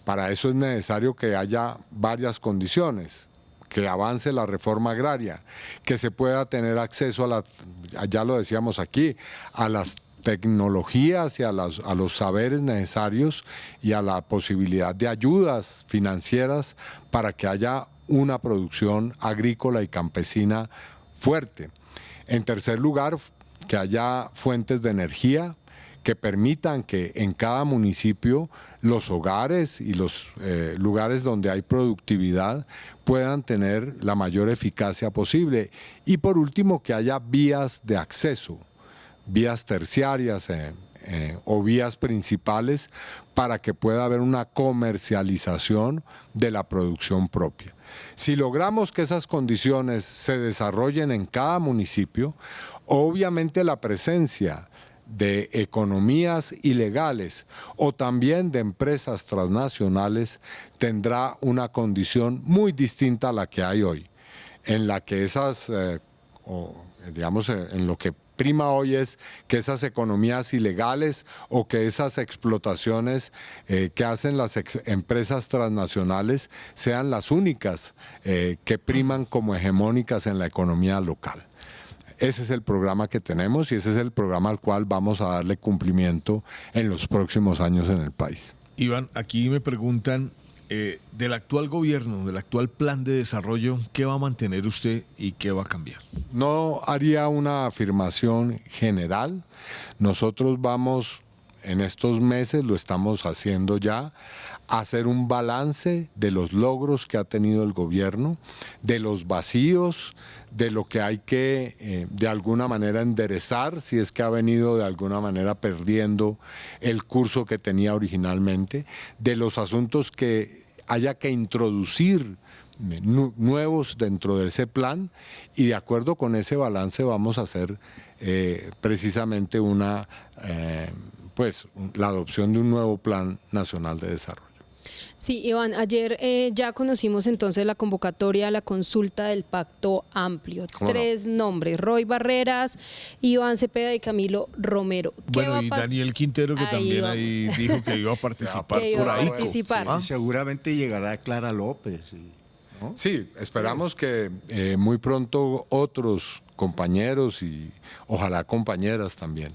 Para eso es necesario que haya varias condiciones, que avance la reforma agraria, que se pueda tener acceso a ya lo decíamos aquí, a las tecnologías y a los saberes necesarios y a la posibilidad de ayudas financieras para que haya una producción agrícola y campesina fuerte. En tercer lugar, que haya fuentes de energía que permitan que en cada municipio los hogares y los lugares donde hay productividad puedan tener la mayor eficacia posible. Y por último, que haya vías de acceso, vías terciarias o vías principales para que pueda haber una comercialización de la producción propia. Si logramos que esas condiciones se desarrollen en cada municipio, obviamente la presencia de economías ilegales o también de empresas transnacionales tendrá una condición muy distinta a la que hay hoy, en la que en lo que prima hoy es que esas economías ilegales o que esas explotaciones que hacen las empresas transnacionales sean las únicas que priman como hegemónicas en la economía local. Ese es el programa que tenemos y ese es el programa al cual vamos a darle cumplimiento en los próximos años en el país. Iván, aquí me preguntan del actual gobierno, del actual plan de desarrollo, ¿qué va a mantener usted y qué va a cambiar? No haría una afirmación general. Nosotros vamos, en estos meses, lo estamos haciendo ya, hacer un balance de los logros que ha tenido el gobierno, de los vacíos, de lo que hay que de alguna manera enderezar, si es que ha venido de alguna manera perdiendo el curso que tenía originalmente, de los asuntos que haya que introducir nuevos dentro de ese plan, y de acuerdo con ese balance vamos a hacer precisamente la adopción de un nuevo Plan Nacional de Desarrollo. Sí, Iván, ayer ya conocimos entonces la convocatoria a la consulta del Pacto Amplio. 3 nombres, Roy Barreras, Iván Cepeda y Camilo Romero. Bueno, y Daniel Quintero, que también ahí dijo que iba a participar por ahí. Seguramente llegará Clara López. ¿no? Sí, esperamos que muy pronto otros compañeros y ojalá compañeras también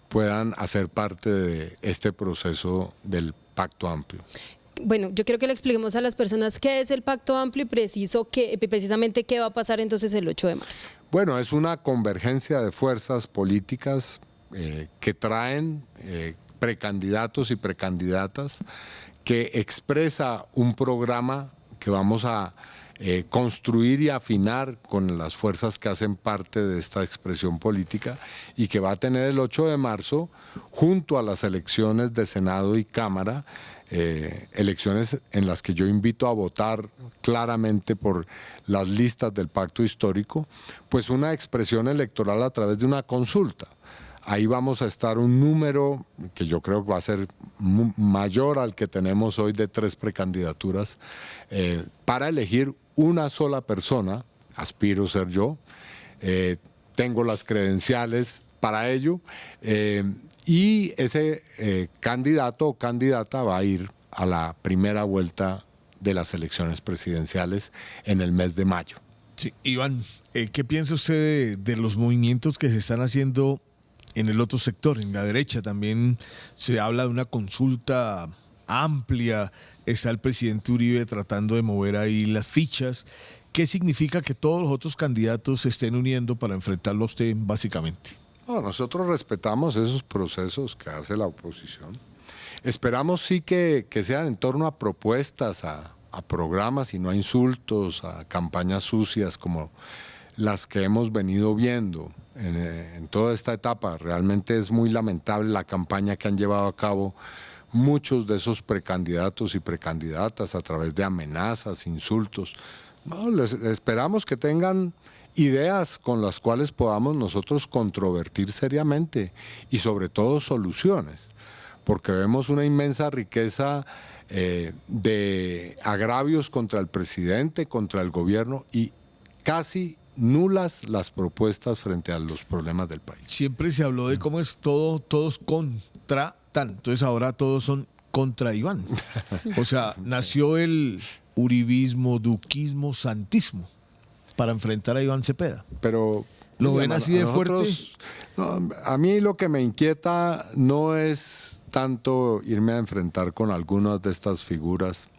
puedan hacer parte de este proceso del Pacto Amplio. Bueno, yo quiero que le expliquemos a las personas qué es el Pacto Amplio y precisamente qué va a pasar entonces el 8 de marzo. Bueno, es una convergencia de fuerzas políticas que traen precandidatos y precandidatas, que expresa un programa que vamos a construir y afinar con las fuerzas que hacen parte de esta expresión política, y que va a tener el 8 de marzo, junto a las elecciones de Senado y Cámara, elecciones en las que yo invito a votar claramente por las listas del Pacto Histórico, pues una expresión electoral a través de una consulta. Ahí vamos a estar un número que yo creo que va a ser mayor al que tenemos hoy, de 3 precandidaturas, para elegir una sola persona. Aspiro ser yo, tengo las credenciales para ello, y ese candidato o candidata va a ir a la primera vuelta de las elecciones presidenciales en el mes de mayo. Sí, Iván, ¿qué piensa usted de los movimientos que se están haciendo en el otro sector, en la derecha? También se habla de una consulta amplia, está el presidente Uribe tratando de mover ahí las fichas. ¿Qué significa que todos los otros candidatos se estén uniendo para enfrentarlo a usted, básicamente? No, nosotros respetamos esos procesos que hace la oposición. Esperamos sí que sean en torno a propuestas, a programas, y no a insultos, a campañas sucias como las que hemos venido viendo en toda esta etapa. Realmente es muy lamentable la campaña que han llevado a cabo muchos de esos precandidatos y precandidatas a través de amenazas, insultos. No, esperamos que tengan ideas con las cuales podamos nosotros controvertir seriamente, y sobre todo soluciones, porque vemos una inmensa riqueza de agravios contra el presidente, contra el gobierno, y casi nulas las propuestas frente a los problemas del país. Siempre se habló de cómo es todos contra tan, entonces ahora todos son contra Iván. O sea, nació el uribismo, duquismo, santismo para enfrentar a Iván Cepeda. Pero ¿lo ven así de fuerte? No, a mí lo que me inquieta no es tanto irme a enfrentar con algunas de estas figuras.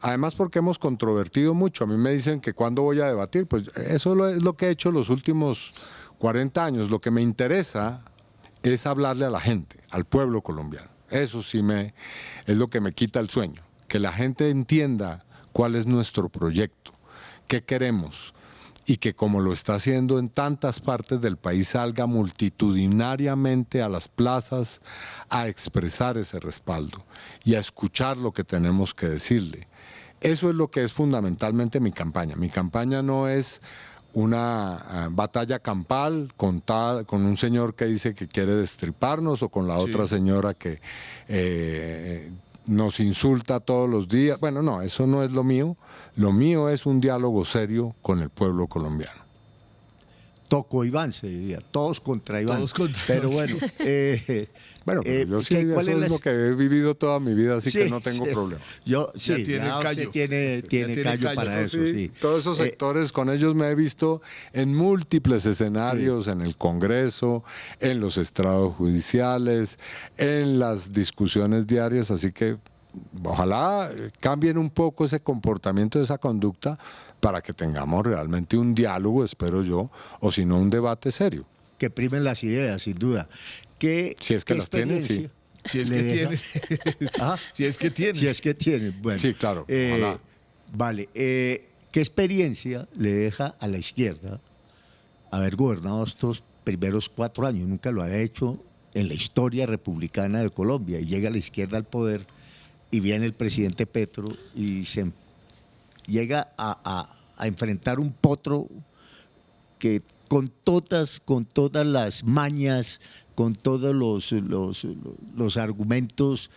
Además, porque hemos controvertido mucho. A mí me dicen que cuándo voy a debatir. Pues eso es lo que he hecho los últimos 40 años. Lo que me interesa es hablarle a la gente, al pueblo colombiano. Eso sí es lo que me quita el sueño. Que la gente entienda cuál es nuestro proyecto, qué queremos, y que, como lo está haciendo en tantas partes del país, salga multitudinariamente a las plazas a expresar ese respaldo y a escuchar lo que tenemos que decirle. Eso es lo que es fundamentalmente mi campaña. Mi campaña no es una batalla campal con un señor que dice que quiere destriparnos, o con la otra señora que nos insulta todos los días. Bueno, no, eso no es lo mío. Lo mío es un diálogo serio con el pueblo colombiano. Toco Iván, se diría, todos contra Iván. Todos contra Pero bueno, bueno, pero yo sí, eso es lo que he vivido toda mi vida, así que no tengo problema. Yo ya sí, tiene callo. Tiene callo para eso, sí. Todos esos sectores, con ellos me he visto en múltiples escenarios, en el Congreso, en los estrados judiciales, en las discusiones diarias, así que ojalá cambien un poco ese comportamiento, esa conducta, para que tengamos realmente un diálogo, espero yo, o si no, un debate serio. Que primen las ideas, sin duda. Si es que las tienen, sí. Si es que tienen. Si es que tienen. Si es que tienen, bueno. Sí, claro, ojalá. Vale, ¿qué experiencia le deja a la izquierda haber gobernado estos primeros 4 años? Nunca lo había hecho en la historia republicana de Colombia, y llega la izquierda al poder y viene el presidente Petro y se llega a enfrentar un potro que con todas las mañas, con todos los argumentos,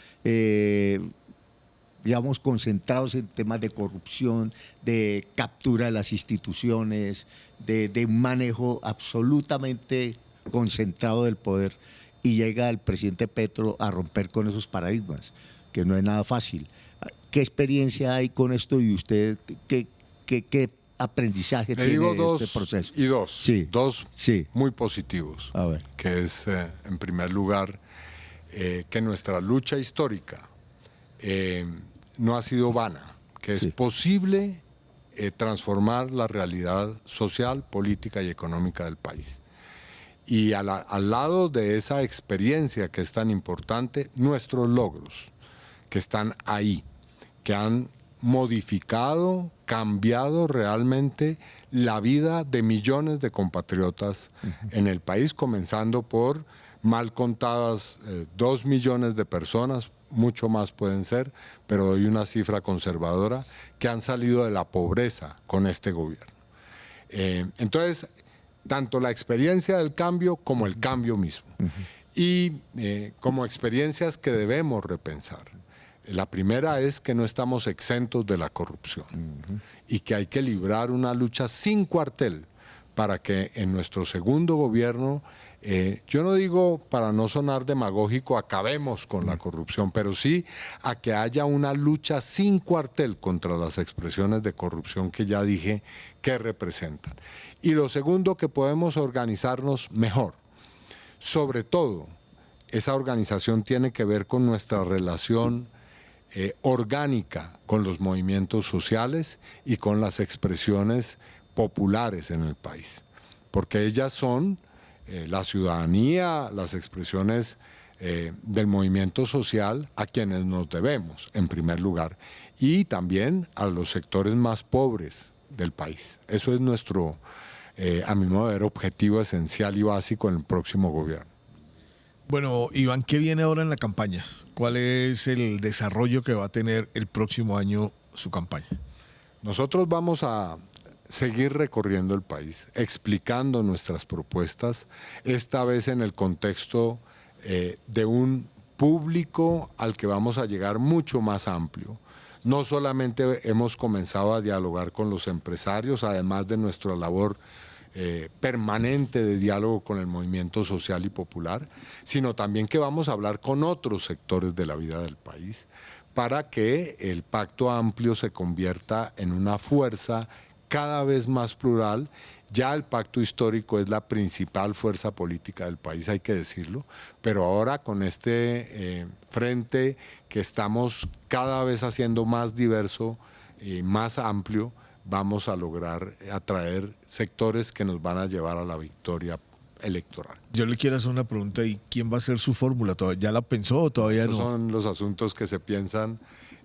digamos, concentrados en temas de corrupción, de captura de las instituciones, de un manejo absolutamente concentrado del poder, y llega el presidente Petro a romper con esos paradigmas, que no es nada fácil. ¿Qué experiencia hay con esto y usted qué aprendizaje tiene de este proceso? Y dos Sí. muy positivos, A ver. que es, en primer lugar, que nuestra lucha histórica no ha sido vana, que es posible transformar la realidad social, política y económica del país. Y al lado de esa experiencia que es tan importante, nuestros logros, que están ahí, que han modificado, cambiado realmente la vida de millones de compatriotas en el país, comenzando por mal contadas 2 millones de personas, mucho más pueden ser, pero doy una cifra conservadora, que han salido de la pobreza con este gobierno. Entonces, tanto la experiencia del cambio como el cambio mismo. Y como experiencias que debemos repensar. La primera es que no estamos exentos de la corrupción y que hay que librar una lucha sin cuartel para que en nuestro segundo gobierno, yo no digo, para no sonar demagógico, acabemos con la corrupción, pero sí a que haya una lucha sin cuartel contra las expresiones de corrupción que ya dije que representan. Y lo segundo, que podemos organizarnos mejor. Sobre todo, esa organización tiene que ver con nuestra relación orgánica con los movimientos sociales y con las expresiones populares en el país, porque ellas son la ciudadanía, las expresiones del movimiento social a quienes nos debemos, en primer lugar, y también a los sectores más pobres del país. Eso es nuestro, a mi modo de ver, objetivo esencial y básico en el próximo gobierno. Bueno, Iván, ¿qué viene ahora en la campaña? ¿Cuál es el desarrollo que va a tener el próximo año su campaña? Nosotros vamos a seguir recorriendo el país, explicando nuestras propuestas, esta vez en el contexto de un público al que vamos a llegar mucho más amplio. No solamente hemos comenzado a dialogar con los empresarios, además de nuestra labor permanente de diálogo con el movimiento social y popular, sino también que vamos a hablar con otros sectores de la vida del país para que el Pacto Amplio se convierta en una fuerza cada vez más plural. Ya el Pacto Histórico es la principal fuerza política del país, hay que decirlo, pero ahora con este frente que estamos cada vez haciendo más diverso y más amplio, vamos a lograr atraer sectores que nos van a llevar a la victoria electoral. Yo le quiero hacer una pregunta, ¿y quién va a ser su fórmula? ¿Ya la pensó o todavía no? Esos son los asuntos que se piensan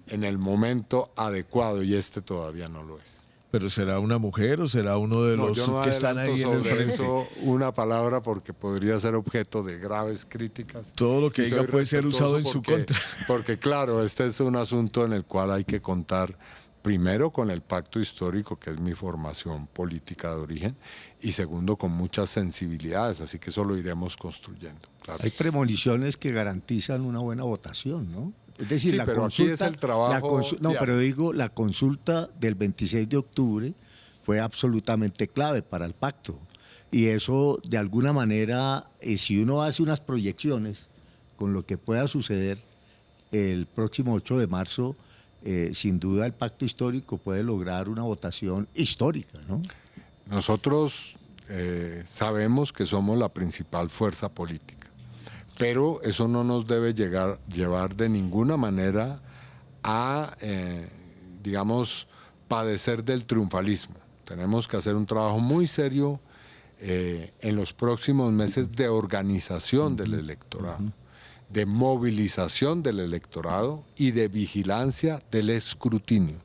en el momento adecuado y este todavía no lo es. ¿Pero será una mujer o será uno de los que están ahí en el frente? Eso una palabra porque podría ser objeto de graves críticas. Todo lo que diga puede ser usado en su contra. Porque claro, este es un asunto en el cual hay que contar primero con el Pacto Histórico, que es mi formación política de origen, y segundo con muchas sensibilidades, así que eso lo iremos construyendo. Claro. Hay premoniciones que garantizan una buena votación, ¿no? Es decir, sí, la pero consulta, aquí es el trabajo. pero digo, la consulta del 26 de octubre fue absolutamente clave para el pacto. Y eso, de alguna manera, si uno hace unas proyecciones con lo que pueda suceder el próximo 8 de marzo, sin duda el Pacto Histórico puede lograr una votación histórica, ¿no? Nosotros sabemos que somos la principal fuerza política, pero eso no nos debe llevar de ninguna manera a, digamos, padecer del triunfalismo. Tenemos que hacer un trabajo muy serio en los próximos meses de organización del electorado, de movilización del electorado y de vigilancia del escrutinio.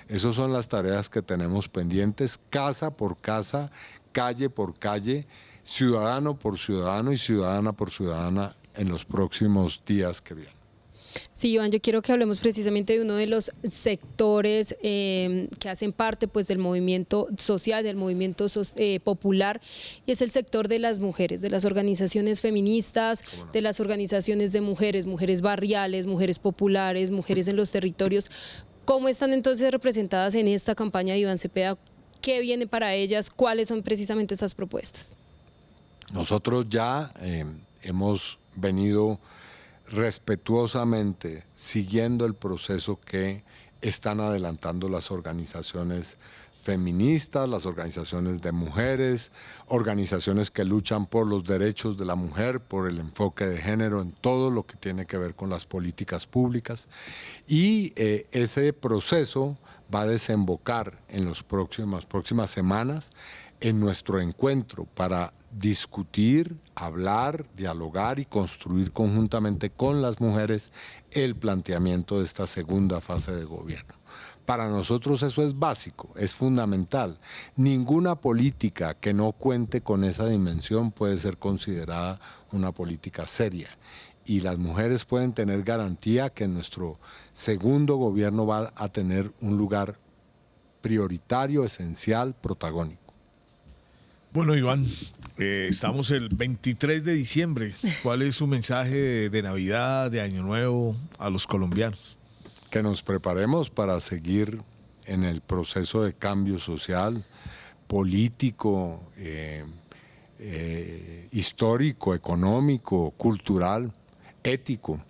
Esas son las tareas que tenemos pendientes, casa por casa, calle por calle, ciudadano por ciudadano y ciudadana por ciudadana en los próximos días que vienen. Sí, Iván, yo quiero que hablemos precisamente de uno de los sectores que hacen parte pues del movimiento social, del movimiento popular, y es el sector de las mujeres, de las organizaciones feministas, de las organizaciones de mujeres, mujeres barriales, mujeres populares, mujeres en los territorios. ¿Cómo están entonces representadas en esta campaña de Iván Cepeda? ¿Qué viene para ellas? ¿Cuáles son precisamente esas propuestas? Nosotros ya hemos venido respetuosamente siguiendo el proceso que están adelantando las organizaciones feministas, las organizaciones de mujeres, organizaciones que luchan por los derechos de la mujer, por el enfoque de género en todo lo que tiene que ver con las políticas públicas. Y ese proceso va a desembocar en las próximas semanas en nuestro encuentro para discutir, hablar, dialogar y construir conjuntamente con las mujeres el planteamiento de esta segunda fase de gobierno. Para nosotros eso es básico, es fundamental. Ninguna política que no cuente con esa dimensión puede ser considerada una política seria. Y las mujeres pueden tener garantía que nuestro segundo gobierno va a tener un lugar prioritario, esencial, protagónico. Bueno, Iván, estamos el 23 de diciembre. ¿Cuál es su mensaje de Navidad, de Año Nuevo a los colombianos? Que nos preparemos para seguir en el proceso de cambio social, político, histórico, económico, cultural, ético.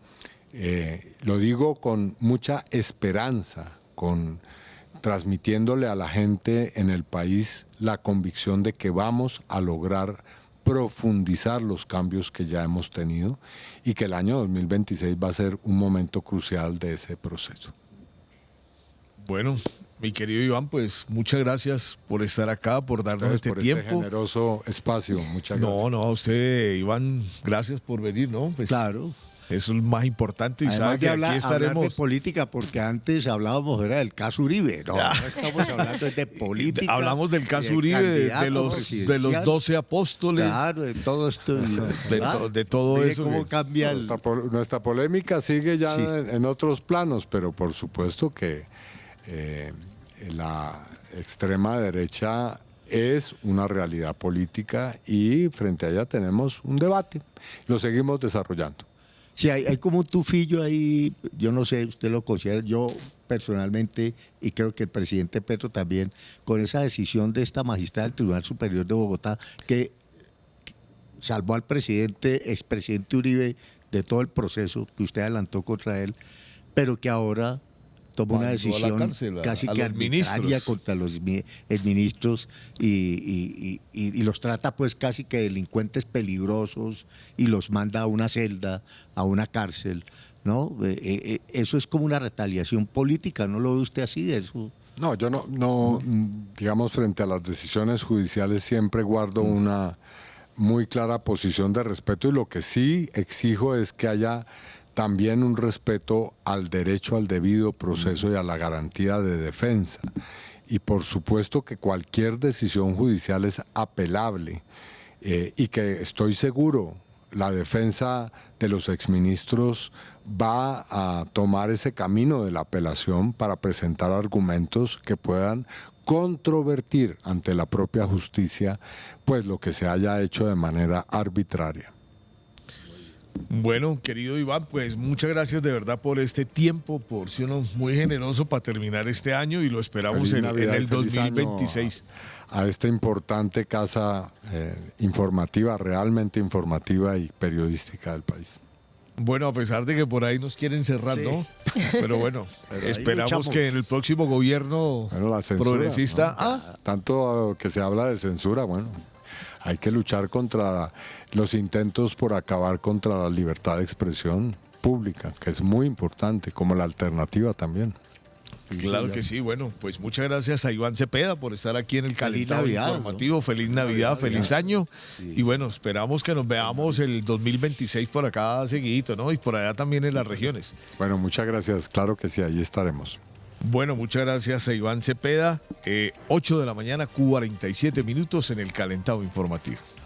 Lo digo con mucha esperanza, transmitiéndole a la gente en el país la convicción de que vamos a lograr profundizar los cambios que ya hemos tenido y que el año 2026 va a ser un momento crucial de ese proceso. Bueno, mi querido Iván, pues muchas gracias por estar acá, por darnos este tiempo. Este generoso espacio, muchas gracias. No, a usted, Iván, gracias por venir, ¿no? Pues, claro. Eso es lo más importante y además sabe que aquí estaremos. Hablar de política, porque antes hablábamos era del caso Uribe, no estamos hablando de política. Hablamos del caso Uribe, de los 12 apóstoles. Claro, de todo esto. De todo eso. ¿Cómo cambia nuestra polémica sigue ya en otros planos, pero por supuesto que la extrema derecha es una realidad política y frente a ella tenemos un debate. Lo seguimos desarrollando. Sí, hay como un tufillo ahí, yo no sé, usted lo considera, yo personalmente, y creo que el presidente Petro también, con esa decisión de esta magistrada del Tribunal Superior de Bogotá, que salvó al expresidente Uribe de todo el proceso que usted adelantó contra él, pero que ahora toma una decisión casi que arbitraria contra los ministros y los trata pues casi que delincuentes peligrosos y los manda a una celda, a una cárcel, ¿no? Eso es como una retaliación política, ¿no lo ve usted así? Eso? No, yo no, digamos, frente a las decisiones judiciales siempre guardo una muy clara posición de respeto y lo que sí exijo es que haya también un respeto al derecho al debido proceso y a la garantía de defensa. Y por supuesto que cualquier decisión judicial es apelable y que estoy seguro la defensa de los exministros va a tomar ese camino de la apelación para presentar argumentos que puedan controvertir ante la propia justicia pues lo que se haya hecho de manera arbitraria. Bueno, querido Iván, pues muchas gracias de verdad por este tiempo, por ser uno muy generoso para terminar este año y lo esperamos en el 2026. A esta importante casa informativa, realmente informativa y periodística del país. Bueno, a pesar de que por ahí nos quieren cerrar, sí, ¿no? Pero bueno, esperamos que en el próximo gobierno la censura, progresista... ¿no? Tanto que se habla de censura, bueno... Hay que luchar contra los intentos por acabar contra la libertad de expresión pública, que es muy importante, como la alternativa también. Claro que sí, bueno, pues muchas gracias a Iván Cepeda por estar aquí en el Calentado Informativo. ¿No? Feliz Navidad, feliz año. Sí. Y bueno, esperamos que nos veamos el 2026 por acá seguidito, ¿no? Y por allá también en las regiones. Bueno, muchas gracias, claro que sí, ahí estaremos. Bueno, muchas gracias a Iván Cepeda. 8 de la mañana, 47 minutos en el Calentado Informativo.